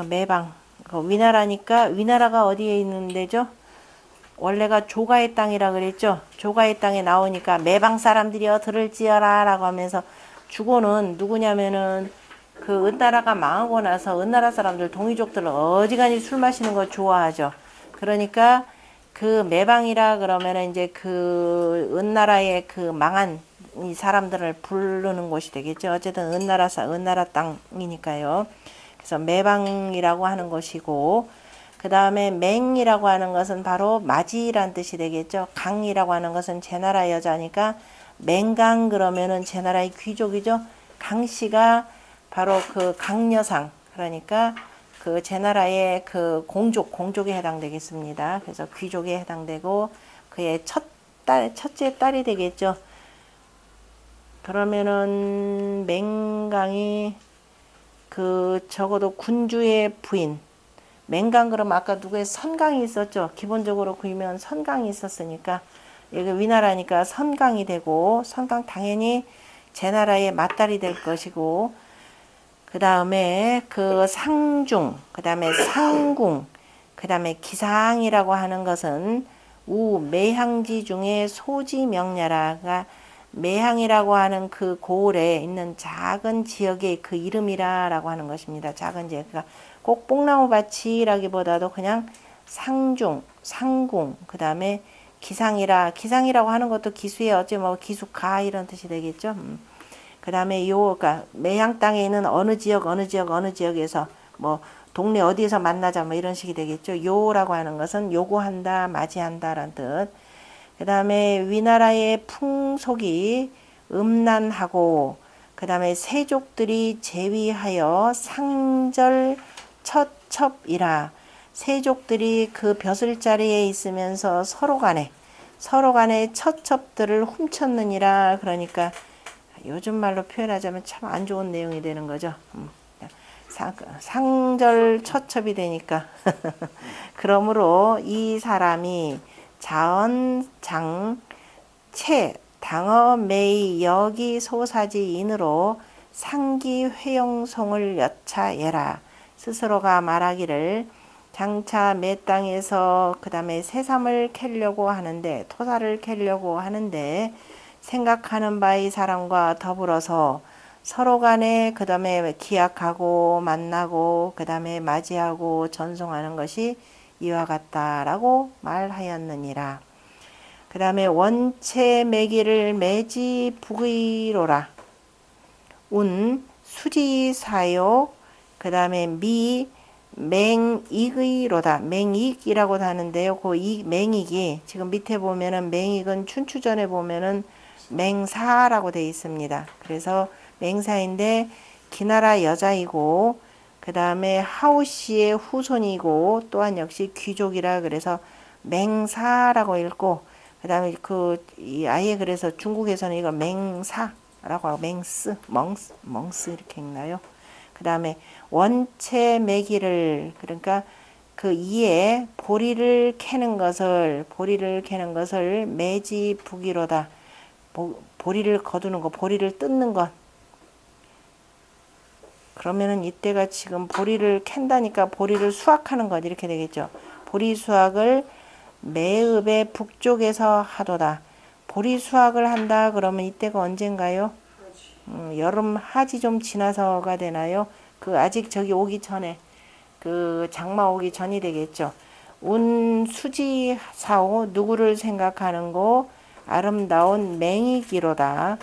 매방. 위나라니까 위나라가 어디에 있는 데죠? 원래가 조가의 땅이라 그랬죠. 조가의 땅에 나오니까 매방 사람들이여 들을지어라 라고 하면서 주고는 누구냐면은 그 은나라가 망하고 나서 은나라 사람들 동이족들 어지간히 술 마시는 거 좋아하죠. 그러니까 그 매방이라 그러면은 이제 그 은나라의 그 망한 이 사람들을 부르는 곳이 되겠죠. 어쨌든 은나라 땅이니까요. 그래서 매방이라고 하는 것이고 그 다음에 맹이라고 하는 것은 바로 맞이란 뜻이 되겠죠. 강이라고 하는 것은 제나라 여자니까 맹강 그러면은 제나라의 귀족이죠. 강씨가 바로 그 강여상, 그러니까 그 제나라의 그 공족에 해당되겠습니다. 그래서 귀족에 해당되고 그의 첫째 딸이 되겠죠. 그러면은 맹강이 그 적어도 군주의 부인, 맹강 그럼 아까 누구의 선강이 있었죠. 기본적으로 그 유명한 선강이 있었으니까 여기 위나라니까 선강이 되고, 선강 당연히 제나라의 맏딸이 될 것이고, 그 다음에 그 상중, 그 다음에 상궁, 그 다음에 기상이라고 하는 것은 매향지 중에 소지명야라가, 매향이라고 하는 그 고을에 있는 작은 지역의 그 이름이라고 하는 것입니다. 작은 지역. 그러니까 꼭 뽕나무밭이라기보다도 그냥 상중, 상궁, 그 다음에 기상이라고 하는 것도 기수의 어찌 뭐 기수가 이런 뜻이 되겠죠. 그 다음에 그러니까 매향 땅에 있는 어느 지역에서 뭐 동네 어디에서 만나자 뭐 이런 식이 되겠죠. 요라고 하는 것은 요구한다, 맞이한다라는 뜻. 그 다음에 위나라의 풍속이 음란하고, 그 다음에 세족들이 제위하여 상절 처첩이라, 세족들이 그 벼슬자리에 있으면서 서로 간에 처첩들을 훔쳤느니라. 그러니까 요즘 말로 표현하자면 참 안 좋은 내용이 되는 거죠. 상절 처첩이 되니까 그러므로 이 사람이 자언 장 채 당어 매이 여기 소사지인으로 상기 회용송을 여차예라. 스스로가 말하기를 장차 매 땅에서 그 다음에 새삼을 캐려고 하는데, 토사를 캐려고 하는데, 생각하는 바의 사람과 더불어서 서로 간에 그 다음에 기약하고 만나고 그 다음에 맞이하고 전송하는 것이 이와 같다라고 말하였느니라. 그 다음에 원체 매기를 매지 북의로라. 운 수지사요. 그 다음에 미 맹익의로다. 맹익이라고 하는데요. 그 맹익이 지금 밑에 보면은 맹익은 춘추전에 보면은 맹사라고 되어 있습니다. 그래서 맹사인데 기나라 여자이고, 그 다음에 하우씨의 후손이고, 또한 역시 귀족이라 그래서 맹사라고 읽고, 그 다음에 아예 그래서 중국에서는 이걸 맹사라고 하고 멍스 이렇게 읽나요? 그 다음에 원체 매기를, 그러니까 그 이에 보리를 캐는 것을 매지 북이로다. 보리를 거두는 것, 보리를 뜯는 것. 그러면은 이때가 지금 보리를 캔다니까 보리를 수확하는 것 이렇게 되겠죠. 보리 수확을 매읍의 북쪽에서 하도다. 보리 수확을 한다 그러면 이때가 언젠가요? 여름 하지 좀 지나서가 되나요? 아직 저기 오기 전에, 장마 오기 전이 되겠죠. 운 수지사오, 누구를 생각하는고 아름다운 맹이기로다.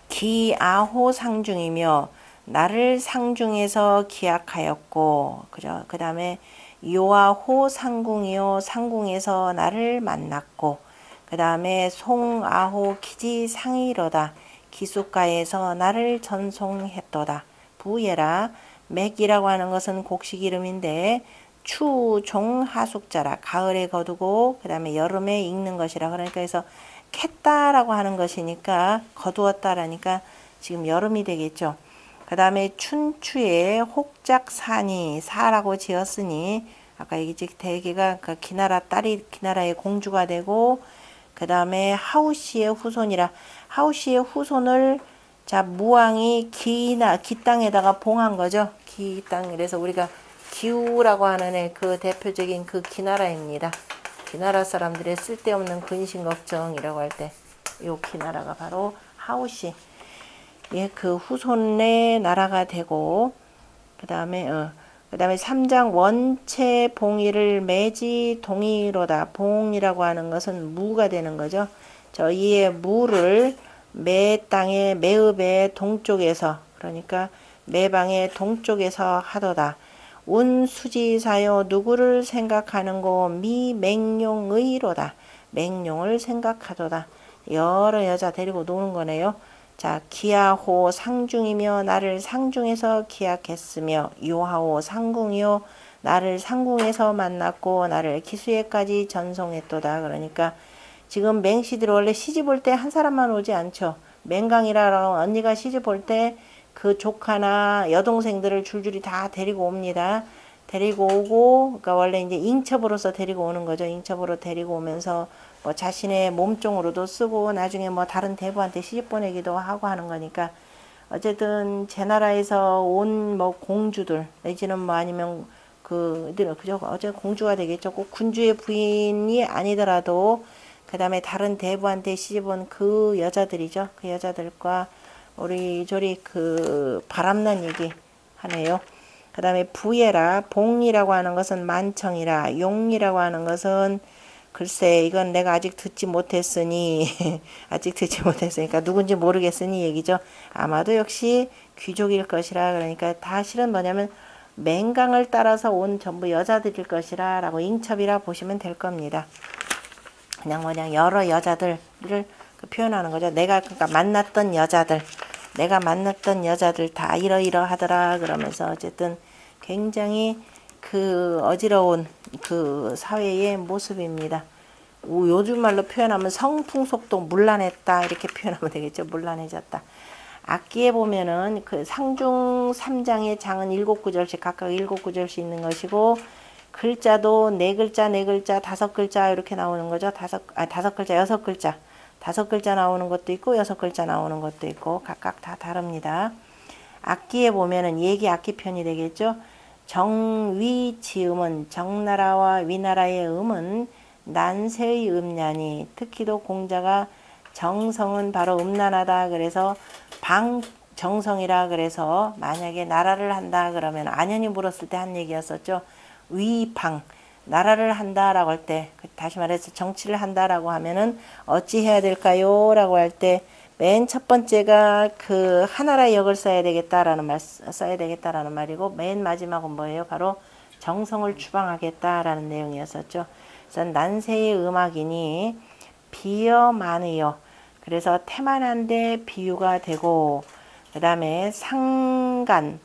기아호 상중이며 나를 상중에서 기약하였고, 그죠? 그 다음에 요아호 상궁이요, 상궁에서 나를 만났고, 그 다음에 송아호 기지 상이로다. 기숙가에서 나를 전송했도다. 부예라. 맥이라고 하는 것은 곡식 이름인데 추, 종, 하숙자라. 가을에 거두고 그 다음에 여름에 익는 것이라. 그러니까 그래서 캤다라고 하는 것이니까 거두었다라니까 지금 여름이 되겠죠. 그 다음에 춘추에 혹작산이 사라고 지었으니, 아까 얘기 대개가 그 기나라의 공주가 되고, 그 다음에 하우씨의 후손이라. 하우씨의 후손을 무왕이 기 땅에다가 봉한 거죠. 기 땅. 그래서 우리가 기우라고 하는 그 대표적인 그 기나라입니다. 기나라 사람들의 쓸데없는 근심 걱정이라고 할 때 요 기나라가 바로 하우씨, 그 후손의 나라가 되고, 그 다음에 3장 원체 봉이를 매지 동이로다. 봉이라고 하는 것은 무가 되는 거죠. 이의 무를 매읍의 동쪽에서, 그러니까 매방의 동쪽에서 하도다. 운수지사요 누구를 생각하는고 미맹룡의로다. 맹룡을 생각하도다. 여러 여자 데리고 노는 거네요. 자, 기하호 상중이며 나를 상중에서 기약했으며 요하오 상궁이요 나를 상궁에서 만났고 나를 기수에까지 전송했도다. 그러니까 지금 맹씨들이 원래 시집 올 때 한 사람만 오지 않죠. 맹강이라고 언니가 시집 올 때 그 조카나 여동생들을 줄줄이 다 데리고 옵니다. 데리고 오고, 그러니까 원래 이제 잉첩으로서 데리고 오는 거죠. 잉첩으로 데리고 오면서 뭐 자신의 몸종으로도 쓰고 나중에 뭐 다른 대부한테 시집 보내기도 하고 하는 거니까 어쨌든 제 나라에서 온 뭐 공주들 내지는 뭐 아니면 그죠 어제 공주가 되겠죠. 꼭 군주의 부인이 아니더라도 그 다음에 다른 대부한테 시집 온 그 여자들이죠. 그 여자들과 우리 저리 그 바람난 얘기 하네요. 그 다음에 부예라 봉이라고 하는 것은 만청이라 용이라고 하는 것은 글쎄 이건 내가 아직 듣지 못했으니 아직 듣지 못했으니까 누군지 모르겠으니 얘기죠. 아마도 역시 귀족일 것이라. 그러니까 다 실은 뭐냐면 맹강을 따라서 온 전부 여자들일 것이라 라고 잉첩이라 보시면 될 겁니다. 그냥 여러 여자들을 표현하는 거죠. 내가 그러니까 만났던 여자들 내가 만났던 여자들 다 이러이러하더라 그러면서 어쨌든 굉장히 그 어지러운 그 사회의 모습입니다. 요즘 말로 표현하면 성풍속도 문란했다 이렇게 표현하면 되겠죠. 문란해졌다. 악기에 보면은 그 상중 3장의 장은 7구절씩 각각 7구절씩 있는 것이고 글자도 4글자 4글자 5글자 이렇게 나오는 거죠. 5글자 6글자 5글자 나오는 것도 있고 6글자 나오는 것도 있고 각각 다 다릅니다. 악기에 보면은 예기 악기편이 되겠죠. 정위지음은 정나라와 위나라의 음은 난세의 음냐니 특히도 공자가 정성은 바로 음란하다 그래서 방정성이라 그래서 만약에 나라를 한다 그러면 안현이 물었을 때 한 얘기였었죠. 위방 나라를 한다라고 할 때 다시 말해서 정치를 한다라고 하면은 어찌 해야 될까요? 라고 할 때 맨 첫 번째가 그 하나라의 역을 써야 되겠다라는 말이고 맨 마지막은 뭐예요? 바로 정성을 추방하겠다라는 내용이었었죠. 그래서 난세의 음악이니 비어만의요. 그래서 태만한데 비유가 되고 그 다음에 상간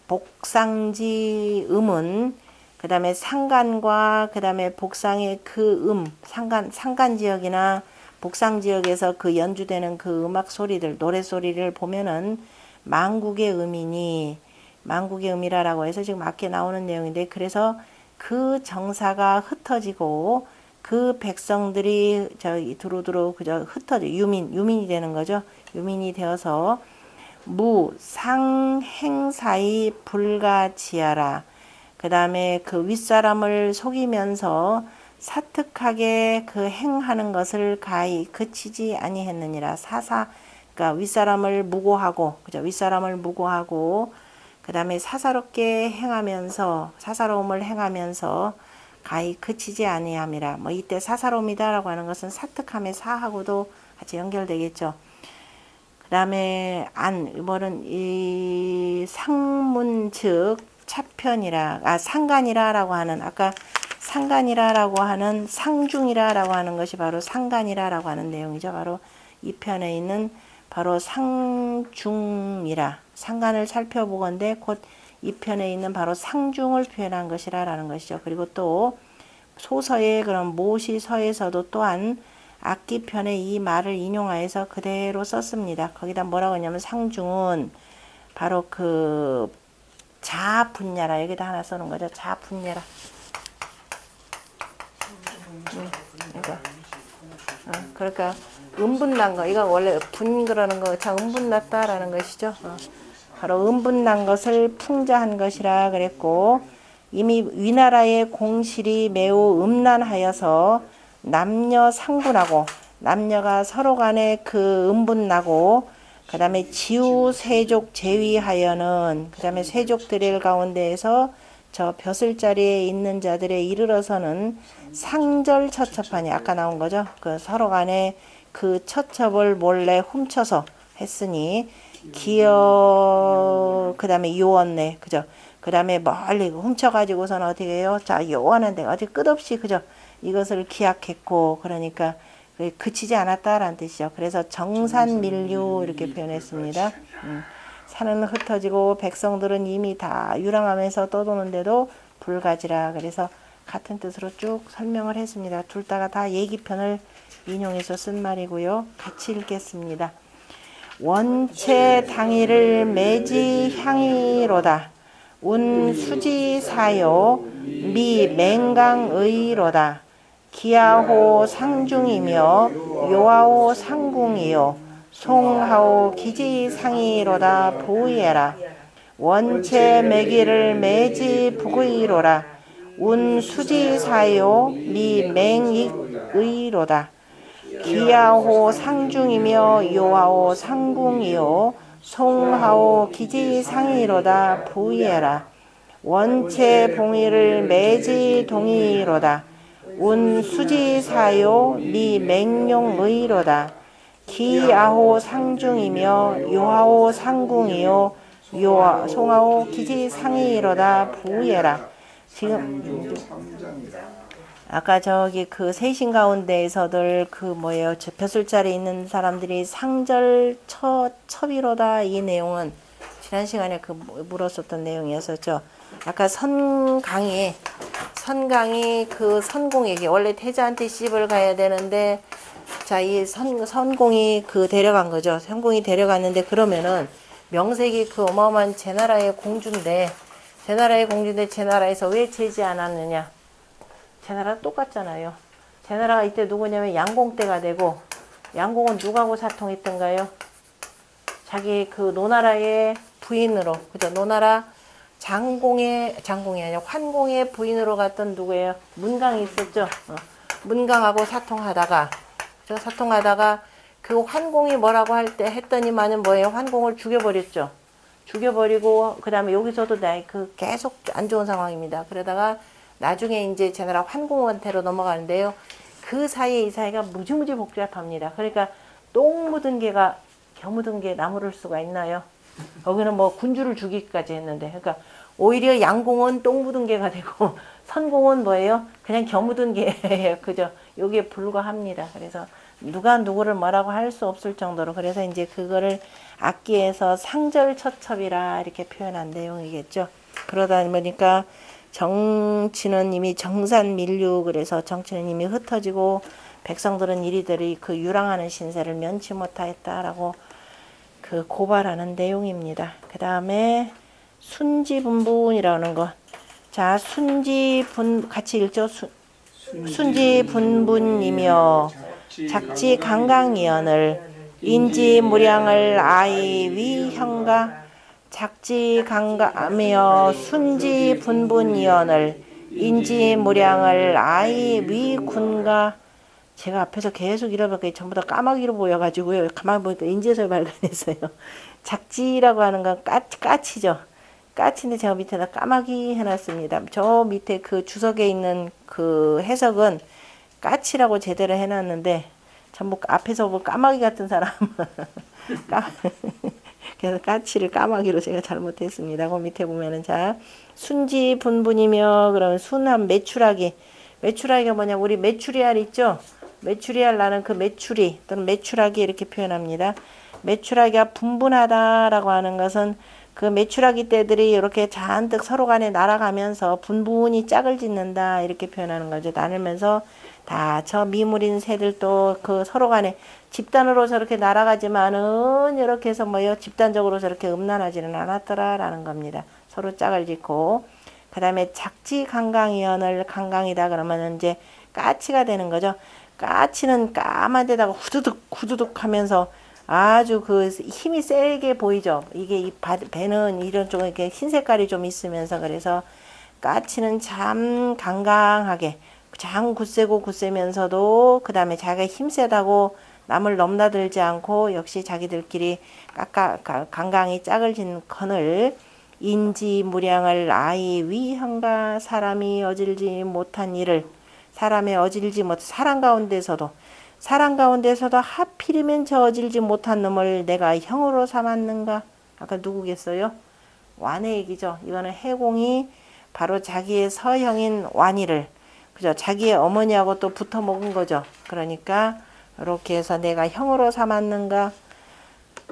복상지 음은 그 다음에 상간과 그 다음에 복상의 그 상간 지역이나 복상 지역에서 그 연주되는 그 음악 소리들, 노래 소리를 보면은 만국의 음이니, 만국의 음이라고 해서 지금 앞에 나오는 내용인데, 그래서 그 정사가 흩어지고 그 백성들이 두루두루 그저 흩어져 유민이 되는 거죠. 유민이 되어서 무상행사의 불가지하라. 그 다음에 그 윗사람을 속이면서 사특하게 그 행하는 것을 가히 그치지 아니했느니라. 그러니까 윗사람을 무고하고, 그죠? 윗사람을 무고하고, 그 다음에 사사로움을 행하면서 가히 그치지 아니함이라. 뭐 이때 사사로움이다라고 하는 것은 사특함의 사하고도 같이 연결되겠죠. 그 다음에 이번은 이 상문 즉 차편이라, 상간이라라고 하는, 아까 상간이라라고 하는 상중이라라고 하는 것이 바로 상간이라라고 하는 내용이죠. 바로 이 편에 있는 바로 상중이라, 상간을 살펴보건대 곧 이 편에 있는 바로 상중을 표현한 것이라라는 것이죠. 그리고 또 소서의 그런 모시서에서도 또한 악기편에 이 말을 인용하여서 그대로 썼습니다. 거기다 뭐라고 하냐면 상중은 바로 그 자분야라, 여기다 하나 써놓은 거죠. 자분야라. 그러니까 음분난 거, 이건 원래 분 그러는 거, 자 음분났다라는 것이죠. 바로 음분난 것을 풍자한 것이라 그랬고, 이미 위나라의 공실이 매우 음란하여서 남녀 상분하고, 남녀가 서로 간에 그 음분나고, 그 다음에 지우 세족 제위하여는, 그 다음에 세족들 가운데에서 저 벼슬자리에 있는 자들에 이르러서는 상절 처첩하니, 아까 나온 거죠. 그 서로 간에 그 처첩을 몰래 훔쳐서 했으니, 그 다음에 요언네, 그죠. 그 다음에 멀리 훔쳐가지고서는 어떻게 해요? 자, 요하는데 어디 끝없이 그죠? 이것을 기약했고, 그러니까 그치지 않았다라는 뜻이죠. 그래서 정산밀류 이렇게 표현했습니다. 산은 흩어지고 백성들은 이미 다 유랑하면서 떠도는데도 불가지라. 그래서 같은 뜻으로 쭉 설명을 했습니다. 둘 다가 다 예기편을 인용해서 쓴 말이고요. 같이 읽겠습니다. 원체 당일을 매지 향이로다. 운 수지 사요 미 맹강의로다. 기하호 상중이며 요하오 상궁이요 송하오 기지상이로다 보이에라. 원체 매기를 매지 북의로라. 운 수지사요 미 맹익의로다. 기하호 상중이며 요하오 상궁이요 송하오 기지상이로다 보이에라. 원체 봉이를 매지 동이로다. 운 수지사요 미 맹룡의로다. 기아호 상중이며 요하오 상궁이요 송하오 기지상이로다 부예라. 지금 아까 저기 그 세신 가운데에서들 그 뭐예요? 저 벼슬자리에 있는 사람들이 상절 첩이로다. 이 내용은 지난 시간에 그 물었었던 내용이었었죠. 아까 선강이 그 선공에게 원래 태자한테 시집을 가야 되는데, 자, 이 선공이 그 데려간 거죠. 선공이 데려갔는데, 그러면은 명색이 그 어마어마한 제나라의 공주인데 제나라에서 왜 제지 않았느냐? 제나라 똑같잖아요. 제나라가 이때 누구냐면 양공때가 되고, 양공은 누구하고 사통했던가요? 자기 그 노나라의 부인으로, 그죠? 노나라 장공이 아니라 환공의 부인으로 갔던 누구예요? 문강이 있었죠. 문강하고 사통하다가 그 환공이 뭐라고 했더니만은 뭐예요? 환공을 죽여버렸죠. 죽여버리고 그 다음에 여기서도 계속 안 좋은 상황입니다. 그러다가 나중에 이제 제나라 환공한테로 넘어가는데요. 그 사이에 이 사이가 무지무지 복잡합니다. 그러니까 똥 묻은 개가 겨 묻은 개 나무를 수가 있나요? 거기는 뭐 군주를 죽이기까지 했는데, 그러니까 오히려 양공은 똥 묻은 개가 되고 선공은 뭐예요? 그냥 겨 묻은 개예요. 그죠? 여기에 불과합니다. 그래서 누가 누구를 뭐라고 할 수 없을 정도로, 그래서 이제 그거를 악기에서 상절처첩이라 이렇게 표현한 내용이겠죠. 그러다 보니까 정치는 이미 정산밀류, 그래서 정치는 이미 흩어지고 백성들은 이리들이 그 유랑하는 신세를 면치 못하였다라고 그 고발하는 내용입니다. 그 다음에 순지분분이라는 거. 자, 같이 읽죠. 순지분분이며 작지강강이언을 인지무량을 아이 위형가. 작지강강이며 순지분분이언을 인지무량을 아이 위군가. 제가 앞에서 계속 이러니까 전부 다 까마귀로 보여가지고요. 가만히 보니까 인지에서 발견했어요. 작지라고 하는 건 까치죠. 까치인데 제가 밑에다 까마귀 해놨습니다. 저 밑에 그 주석에 있는 그 해석은 까치라고 제대로 해놨는데 전부 앞에서 뭐 까마귀 같은 사람 그래서 까치를 까마귀로 제가 잘못했습니다. 그 밑에 보면은 자, 순지분분이며, 그러면 순한 메추라기가 뭐냐? 우리 메추리알 있죠? 메추리알 나는 그 메추리 또는 메추라기 이렇게 표현합니다. 메추라기가 분분하다라고 하는 것은 그 메추라기 떼들이 이렇게 잔뜩 서로 간에 날아가면서 분분히 짝을 짓는다 이렇게 표현하는 거죠. 나누면서 다 저 미물인 새들도 그 서로 간에 집단으로 저렇게 날아가지만은 이렇게 해서 뭐요? 집단적으로 저렇게 음란하지는 않았더라라는 겁니다. 서로 짝을 짓고. 그 다음에 작지강강이언을 강강이다 그러면 이제 까치가 되는 거죠. 까치는 까만 데다가 후두둑 하면서 아주 그 힘이 세게 보이죠. 이게 이 배는 이런 쪽에 이렇게 흰 색깔이 좀 있으면서, 그래서 까치는 참 강강하게 참 굳세면서도 그 다음에 자기가 힘세다고 남을 넘나들지 않고 역시 자기들끼리 강강히 짝을 짓는 컨을 인지무량을 아이 위형가. 사람이 어질지 못한 일을, 사랑 가운데서도 하필이면 저 어질지 못한 놈을 내가 형으로 삼았는가. 아까 누구겠어요? 완의 얘기죠. 이거는 해공이 바로 자기의 서형인 완이를, 그죠? 자기의 어머니하고 또 붙어 먹은 거죠. 그러니까 이렇게 해서 내가 형으로 삼았는가.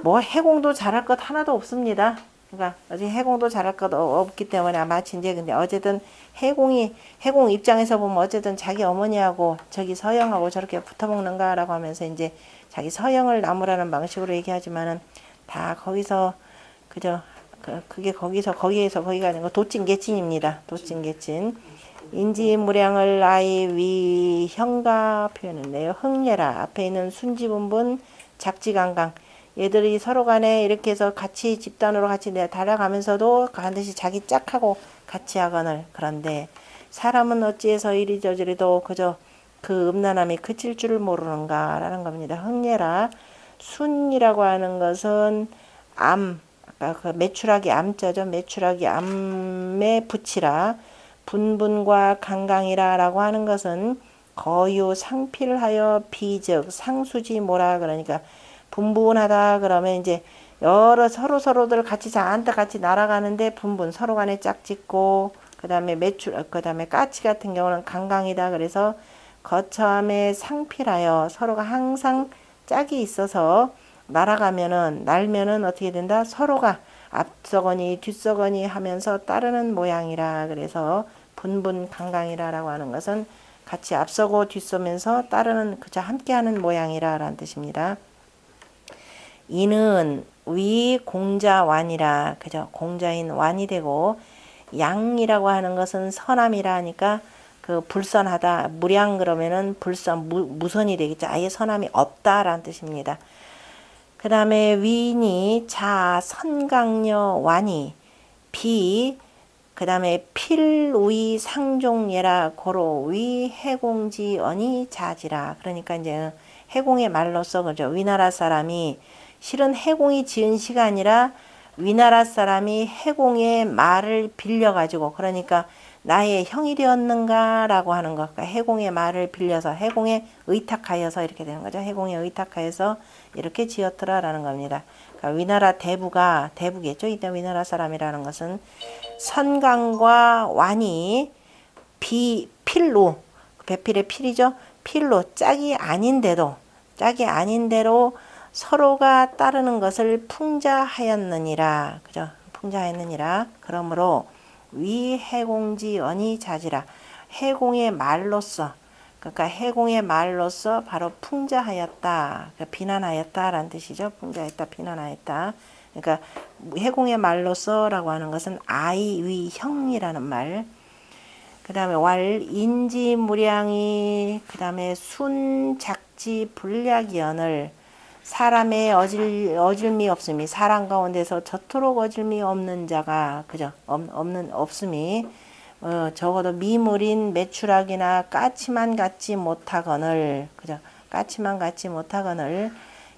뭐 해공도 잘할 것 하나도 없습니다. 그러니까 어제 해공도 잘할 것 없기 때문에 아마 진짜 근데 어쨌든 해공 입장에서 보면 어쨌든 자기 어머니하고 저기 서영하고 저렇게 붙어 먹는가라고 하면서 이제 자기 서영을 나무라는 방식으로 얘기하지만은 다 거기서 그저 그게 거기에서 거기가 아니고 도찐개찐입니다. 도찐개찐. 인지무량을 아이 위 형가 표현했네요. 흥예라 앞에 있는 순지분분 작지강강 얘들이 서로 간에 이렇게 해서 같이 집단으로 같이 달아가면서도 반드시 자기 짝하고 같이 하거늘. 그런데 사람은 어찌해서 이리 저리도 그저 그 음란함이 그칠 줄을 모르는가 라는 겁니다. 흥예라 순이라고 하는 것은 암 아까 그 매출하기 암자죠. 매출하기 암에 붙이라 분분과 강강이라 라고 하는 것은 거유 상필하여 비즉 상수지 뭐라 그러니까 분분하다 그러면 이제 여러 서로들 같이 잔뜩 같이 날아가는데 분분 서로 간에 짝짓고 그다음에 그다음에 까치 같은 경우는 강강이다 그래서 거처함에 상필하여 서로가 항상 짝이 있어서 날면은 어떻게 된다? 서로가 앞서거니 뒤서거니 하면서 따르는 모양이라 그래서 분분 강강이라라고 하는 것은 같이 앞서고 뒤서면서 따르는 그저 함께하는 모양이라 라는 뜻입니다. 이는 위 공자완이라 그죠? 공자인 완이 되고 양이라고 하는 것은 선함이라 하니까 그 불선하다 무량 그러면은 무선이 되겠죠. 아예 선함이 없다라는 뜻입니다. 그 다음에 위니 자 선강녀 완이 그 다음에 필위 상종예라 고로 위 해공지 언이 자지라. 그러니까 이제 해공의 말로써 그죠. 위나라 사람이 실은 해공이 지은 시가 아니라 위나라 사람이 해공의 말을 빌려가지고 그러니까 나의 형이 되었는가 라고 하는 것. 그러니까 해공의 말을 빌려서 해공에 의탁하여서 이렇게 되는 거죠. 해공에 의탁하여서 이렇게 지었더라 라는 겁니다. 그러니까 위나라 대부겠죠. 이때 위나라 사람이라는 것은 선강과 완이 필로 배필의 필이죠. 필로 짝이 아닌데도 서로가 따르는 것을 풍자하였느니라. 그죠? 풍자하였느니라. 그러므로 위 해공지 언이 자지라. 해공의 말로써 그러니까 해공의 말로써 바로 풍자하였다. 그러니까 비난하였다라는 뜻이죠. 풍자했다, 비난하였다. 그러니까 해공의 말로써라고 하는 것은 아이, 위, 형이라는 말. 그 다음에 왈, 인지, 무량이, 그 다음에 순, 작지, 불약연을 사람의 어질미 없음이 사람 가운데서 저토록 어질미 없는 자가 그죠? 없음이 적어도 미물인 매출학이나 까치만 갖지 못하거늘 그죠? 까치만 갖지 못하거늘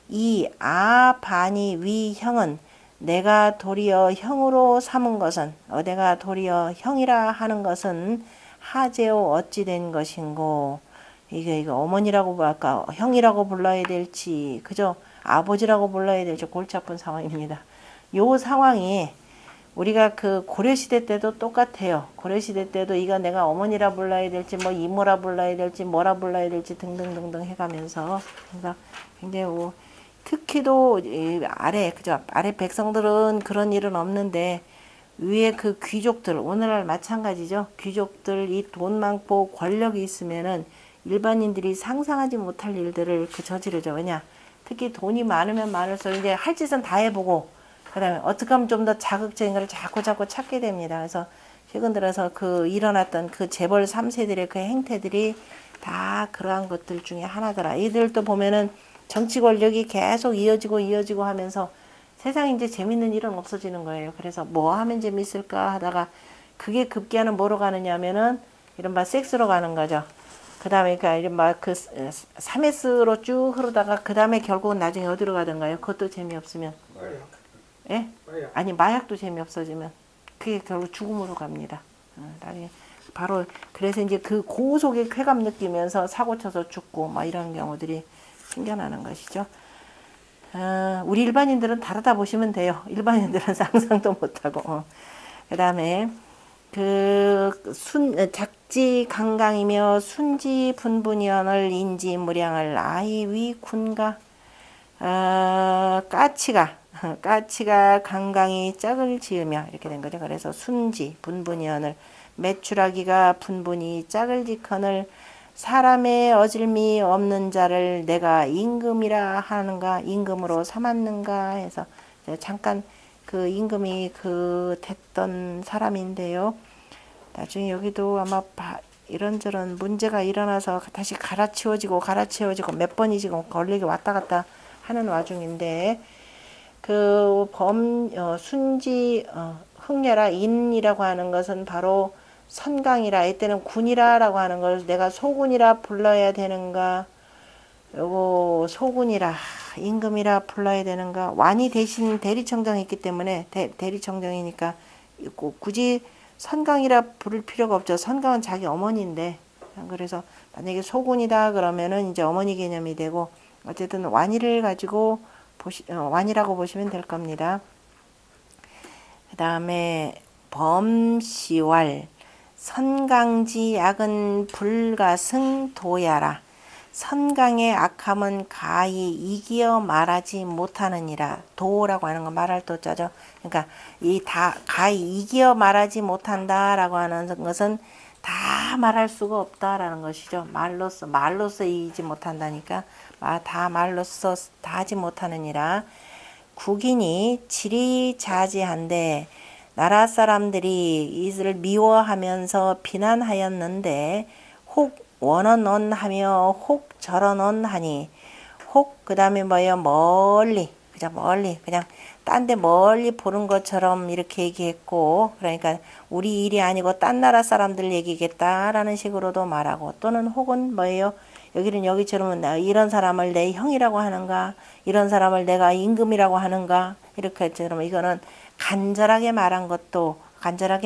이 아반이 위형은 내가 도리어 형으로 삼은 것은 내가 도리어 형이라 하는 것은 하제오 어찌 된 것인고 이거 어머니라고 아까 형이라고 불러야 될지 그죠? 아버지라고 불러야 될지 골치 아픈 상황입니다. 요 상황이 우리가 그 고려시대 때도 똑같아요. 고려시대 때도 이거 내가 어머니라 불러야 될지 뭐 이모라 불러야 될지 뭐라 불러야 될지 등등등등 해가면서 그러니까 굉장히 뭐 특히도 그죠? 아래 백성들은 그런 일은 없는데 위에 그 귀족들 오늘날 마찬가지죠. 귀족들 이 돈 많고 권력이 있으면은 일반인들이 상상하지 못할 일들을 저지르죠. 왜냐? 특히 돈이 많으면 많을수록 이제 할 짓은 다 해보고 그다음에 어떻게 하면 좀 더 자극적인 걸 자꾸 찾게 됩니다. 그래서 최근 들어서 그 일어났던 그 재벌 3세들의 그 행태들이 다 그러한 것들 중에 하나더라. 이들도 보면은 정치 권력이 계속 이어지고 하면서 세상에 이제 재밌는 일은 없어지는 거예요. 그래서 뭐 하면 재밌을까 하다가 그게 급기야는 뭐로 가느냐면은 이른바 섹스로 가는 거죠. 그 다음에 이른바 그 3S로 쭉 흐르다가 그 다음에 결국은 나중에 어디로 가던가요? 그것도 재미없으면. 예? 아니 마약도 재미없어지면 그게 결국 죽음으로 갑니다. 나중에 바로 그래서 이제 그 고속의 쾌감 느끼면서 사고 쳐서 죽고 막 이런 경우들이 생겨나는 것이죠. 우리 일반인들은 다르다 보시면 돼요. 일반인들은 상상도 못하고. 그 다음에 작지 강강이며 순지 분분이언을 인지 무량을 아이 위 군가 까치가 강강이 짝을 지으며 이렇게 된 거죠. 그래서 순지 분분이언을 매출하기가 분분히 짝을 지커늘 사람의 어질미 없는 자를 내가 임금이라 하는가 임금으로 삼았는가 해서 잠깐 그 임금이 됐던 사람인데요. 나중에 여기도 아마 이런저런 문제가 일어나서 다시 갈아치워지고 몇 번이 지금 걸리게 왔다 갔다 하는 와중인데 순지 흥려라 인이라고 하는 것은 바로 선강이라 이때는 군이라라고 하는 걸 내가 소군이라 불러야 되는가 요거 소군이라 임금이라 불러야 되는가 완이 대신 대리청정이 있기 때문에 대리청정이니까 굳이 선강이라 부를 필요가 없죠. 선강은 자기 어머니인데 그래서 만약에 소군이다 그러면은 이제 어머니 개념이 되고 어쨌든 완이를 가지고 완이라고 보시면 될 겁니다. 그 다음에 범시왈 선강지 악은 불가승 도야라 선강의 악함은 가히 이기어 말하지 못하느니라. 도라고 하는 건 말할 도자죠. 그러니까 가히 이기어 말하지 못한다라고 하는 것은 다 말할 수가 없다라는 것이죠. 말로써 이기지 못한다니까 다 말로써 다 하지 못하느니라. 국인이 지리자지한데 나라 사람들이 이를 미워하면서 비난하였는데 혹 원언언 하며 혹 저런언 하니 혹 그 다음에 멀리 그냥 딴 데 멀리 보는 것처럼 이렇게 얘기했고 그러니까 우리 일이 아니고 딴 나라 사람들 얘기겠다라는 식으로도 말하고 또는 혹은 여기는 여기처럼 이런 사람을 내 형이라고 하는가 이런 사람을 내가 임금이라고 하는가 이렇게 했처럼 이거는 간절하게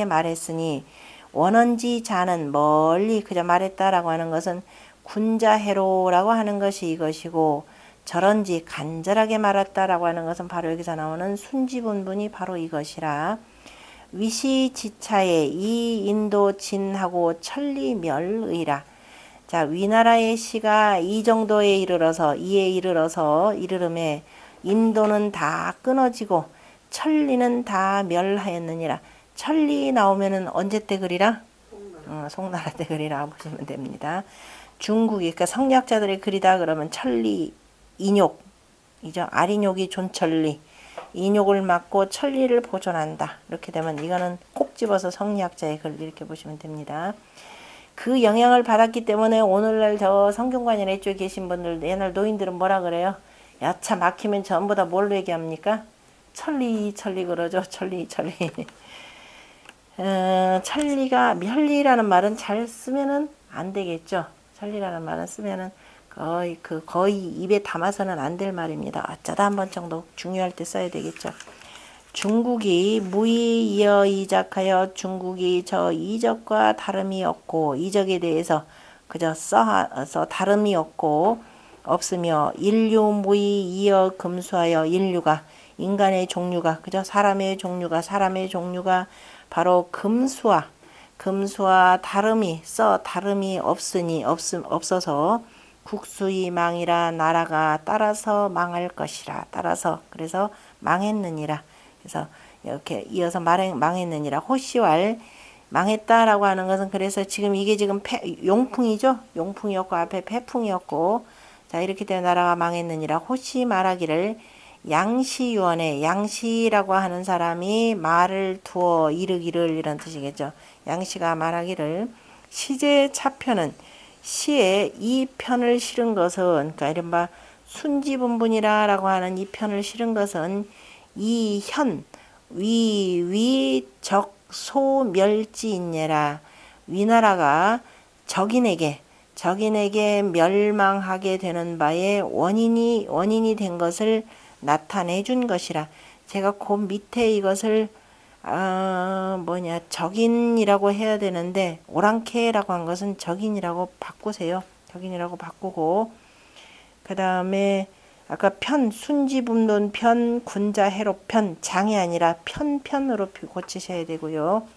말했으니 원언지 자는 멀리 그저 말했다라고 하는 것은 군자해로라고 하는 것이 이것이고 저런지 간절하게 말했다라고 하는 것은 바로 여기서 나오는 순지분분이 바로 이것이라. 위시지차에 이 인도 진하고 천리멸의라. 자, 위나라의 시가 이 정도에 이르름에 인도는 다 끊어지고 천리는 다 멸하였느니라. 천리 나오면은 언제 때 그리라? 송나라 때 그리라 보시면 됩니다. 중국이 그러니까 성리학자들이 그리다 그러면 천리 인욕이죠. 아린욕이 존천리 인욕을 막고 천리를 보존한다. 이렇게 되면 이거는 콕 집어서 성리학자의 글 이렇게 보시면 됩니다. 그 영향을 받았기 때문에 오늘날 저 성균관이나 이쪽에 계신 분들 옛날 노인들은 뭐라 그래요? 야차 막히면 전부 다 뭘로 얘기합니까? 천리 그러죠. 천리 천리가 멸리라는 말은 잘 쓰면은 안 되겠죠. 천리라는 말은 쓰면은 거의 입에 담아서는 안 될 말입니다. 어쩌다 한 번 정도 중요할 때 써야 되겠죠. 중국이 무의이어 이적하여 중국이 저 이적과 다름이 없고 이적에 대해서 그저 써서 다름이 없으며 인류 무의이어 금수하여 인류가 인간의 종류가 그저 사람의 종류가 바로 금수와 다름이 없어서 국수의 망이라 나라가 따라서 망할 것이라. 그래서 망했느니라. 그래서 이렇게 이어서 망했느니라. 호시왈 망했다라고 하는 것은 그래서 이게 지금 용풍이죠. 용풍이었고 앞에 패풍이었고 자 이렇게 된 나라가 망했느니라. 호시 말하기를 양시유언에 양시라고 하는 사람이 말을 두어 이르기를 이런 뜻이겠죠. 양시가 말하기를 시제 차편은 시에 이 편을 실은 것은 그러니까 이른바 순지분분이라고 하는 이 편을 실은 것은 이현 위적소멸지인예라. 위나라가 적인에게 멸망하게 되는 바에 원인이 된 것을 나타내 준 것이라. 제가 그 밑에 이것을 적인이라고 해야 되는데 오랑캐라고 한 것은 적인이라고 바꾸세요. 적인이라고 바꾸고 그 다음에 아까 편, 순지분돈 편, 군자 해롭 편, 장이 아니라 편으로 고치셔야 되고요.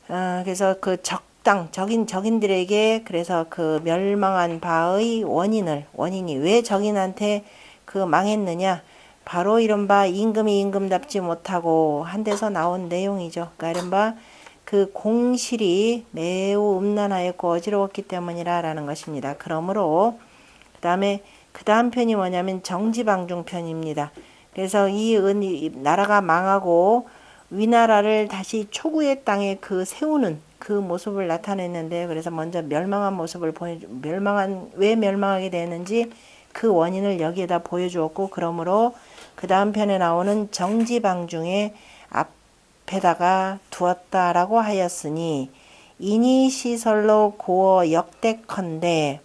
그래서 그 적인들에게 그래서 그 멸망한 바의 원인이 왜 적인한테 그 망했느냐? 바로 이른바 임금이 임금답지 못하고 한 데서 나온 내용이죠. 그러니까 이른바 그 공실이 매우 음란하였고 어지러웠기 때문이라는 것입니다. 그러므로 그 다음 편이 뭐냐면 정지방중 편입니다. 그래서 이 나라가 망하고 위나라를 다시 초구의 땅에 그 세우는 그 모습을 나타냈는데, 그래서 먼저 멸망한 모습을 왜 멸망하게 되는지 그 원인을 여기에다 보여주었고, 그러므로 그 다음 편에 나오는 정지방중의 앞에다가 두었다라고 하였으니, 인이 시설로 고어 역대컨대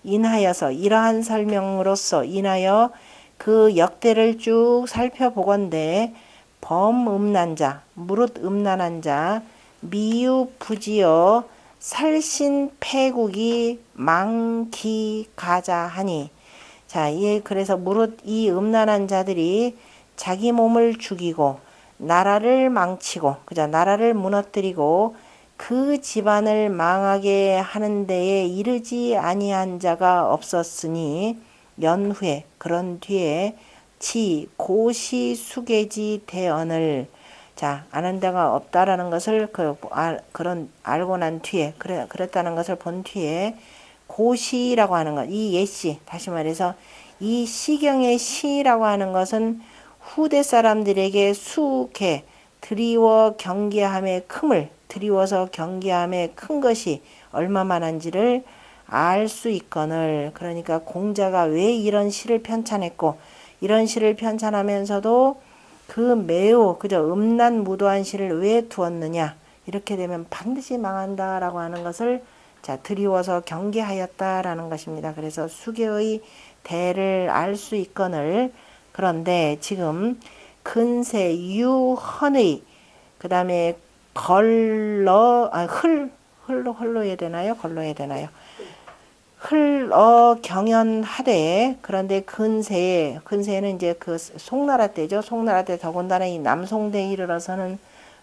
인하여서 이러한 설명으로서 인하여 그 역대를 쭉 살펴보건대 범음란 자, 무릇 음란한 자, 미유부지어 살신패국이 망기가자하니. 자, 그래서 무릇 이 음란한 자들이 자기 몸을 죽이고 나라를 망치고, 그죠? 나라를 무너뜨리고 그 집안을 망하게 하는 데에 이르지 아니한 자가 없었으니 연후에 그런 뒤에 고시 수계지 대언을, 자, 아는 데가 없다라는 것을 그런 알고 난 뒤에 그랬다는 것을 본 뒤에 고시라고 하는 것, 이 예시, 다시 말해서 이 시경의 시라고 하는 것은 후대 사람들에게 수개 드리워 경계함의 드리워서 경계함의 큰 것이 얼마만한지를 알 수 있거늘. 그러니까 공자가 왜 이런 시를 편찬했고, 이런 시를 편찬하면서도 그 매우 음란무도한 시를 왜 두었느냐, 이렇게 되면 반드시 망한다라고 하는 것을 자 드리워서 경계하였다라는 것입니다. 그래서 수계의 대를 알 수 있거늘. 그런데 지금 근세 유헌의 그 다음에 헐로 해야 되나요? 흘러 경연하되, 그런데 근세에는 이제 그 송나라 때죠. 송나라 때 더군다나 이 남송대에 이르러서는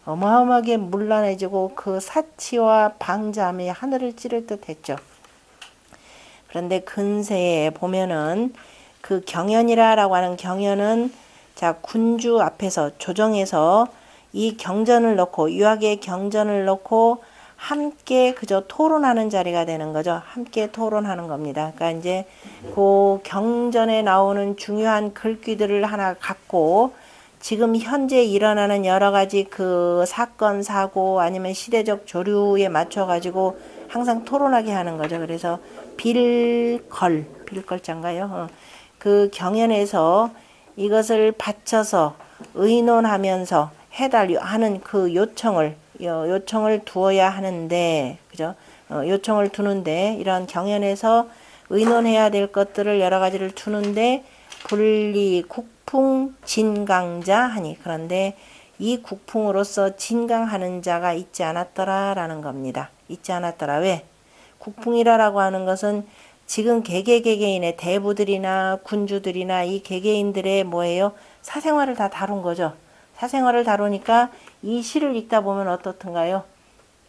어마어마하게 문란해지고 그 사치와 방자함이 하늘을 찌를 듯 했죠. 그런데 근세에 보면은 그 경연이라고 하는 경연은 자 군주 앞에서 조정에서 이 경전을 놓고 유학의 경전을 놓고 함께 그저 토론하는 자리가 되는 거죠. 함께 토론하는 겁니다. 그러니까 이제 그 경전에 나오는 중요한 글귀들을 하나 갖고 지금 현재 일어나는 여러 가지 그 사건 사고 아니면 시대적 조류에 맞춰 가지고 항상 토론하게 하는 거죠. 그래서 빌걸자인가요? 그 경연에서 이것을 바쳐서 의논하면서 해달려 하는 그 요청을 두어야 하는데, 그죠? 요청을 두는데, 이런 경연에서 의논해야 될 것들을 여러 가지를 두는데, 분리 국풍 진강자 하니. 그런데 이 국풍으로서 진강하는 자가 있지 않았더라라는 겁니다. 있지 않았더라. 왜? 국풍이라고 하는 것은 지금 개개인의 대부들이나 군주들이나 이 개개인들의 뭐예요? 사생활을 다 다룬 거죠. 사생활을 다루니까 이 시를 읽다 보면 어떻든가요?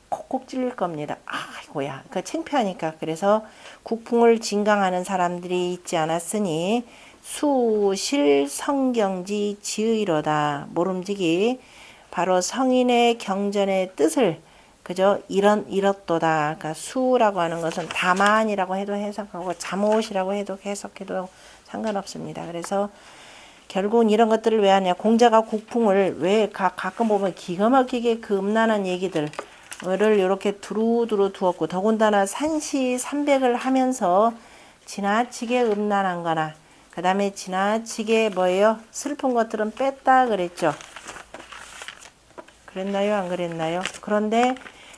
콕콕 찔릴 겁니다. 아이고야, 그 창피하니까. 그래서 국풍을 진강하는 사람들이 있지 않았으니 수실 성경지 지의로다. 모름지기 바로 성인의 경전의 뜻을 그죠? 이렇도다. 그러니까 수라고 하는 것은 다만이라고 해도 해석하고 잠옷이라고 해도 해석해도 상관없습니다. 그래서 결국은 이런 것들을 왜 하냐. 공자가 국풍을 왜 가끔 보면 기가 막히게 그 음란한 얘기들을 이렇게 두루두루 두었고, 더군다나 산시 300을 하면서 지나치게 음란한 거나 그 다음에 지나치게 뭐예요? 슬픈 것들은 뺐다 그랬죠. 그랬나요? 안 그랬나요? 그런데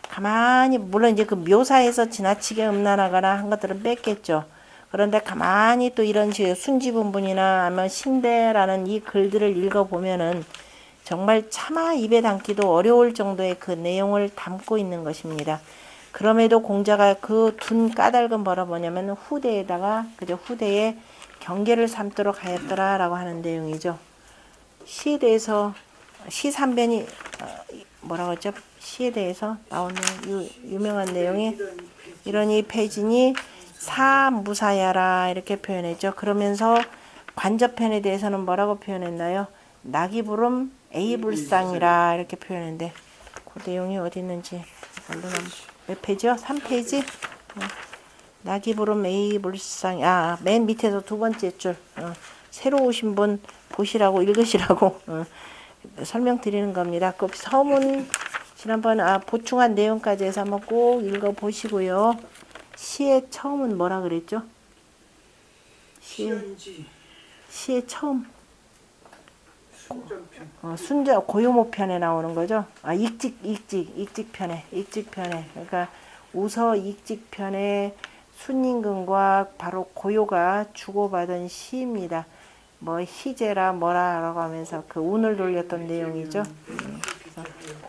가만히 물론 이제 그 묘사에서 지나치게 음란하거나 한 것들은 뺐겠죠. 그런데 가만히 또 이런 식의 순지분분이나 아니면 신대라는 이 글들을 읽어보면은 정말 차마 입에 담기도 어려울 정도의 그 내용을 담고 있는 것입니다. 그럼에도 공자가 그 둔 까닭은 뭐냐면 후대에다가 그저 후대에 경계를 삼도록 하였더라라고 하는 내용이죠. 시에 대해서 시 3변이 뭐라고 했죠? 시에 대해서 나오는 유명한 내용이 이러니 패진이 사무사야라 이렇게 표현했죠. 그러면서 관접편에 대해서는 뭐라고 표현했나요? 낙이 부름 A불상이라 이렇게 표현했는데 그 내용이 어디 있는지 몇 페이지요? 3페이지? 낙이 부름 A불상 맨 밑에서 두 번째 줄 새로 오신 분 보시라고 읽으시라고 설명드리는 겁니다. 그 서문 지난번 보충한 내용까지 해서 한번 꼭 읽어보시고요. 시의 처음은 뭐라 그랬죠? 시의 처음 순전 고요모편에 나오는 거죠. 익직편에 그러니까 우서 익직편에 순임금과 바로 고요가 주고받은 시입니다. 뭐 희재라 뭐라라고 하면서 그 운을 돌렸던 내용이죠.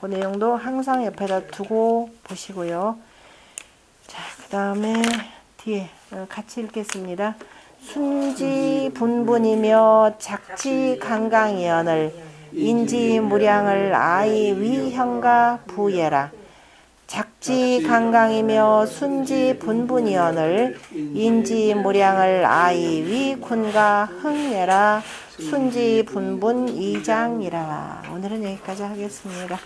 그 내용도 항상 옆에다 두고 보시고요. 자, 그 다음에 뒤에 같이 읽겠습니다. 순지 분분이며 작지 강강이언을 인지 무량을 아이 위형과 부예라. 작지 강강이며 순지 분분이언을 인지 무량을 아이 위군과 흥예라. 순지 분분 이장이라. 오늘은 여기까지 하겠습니다.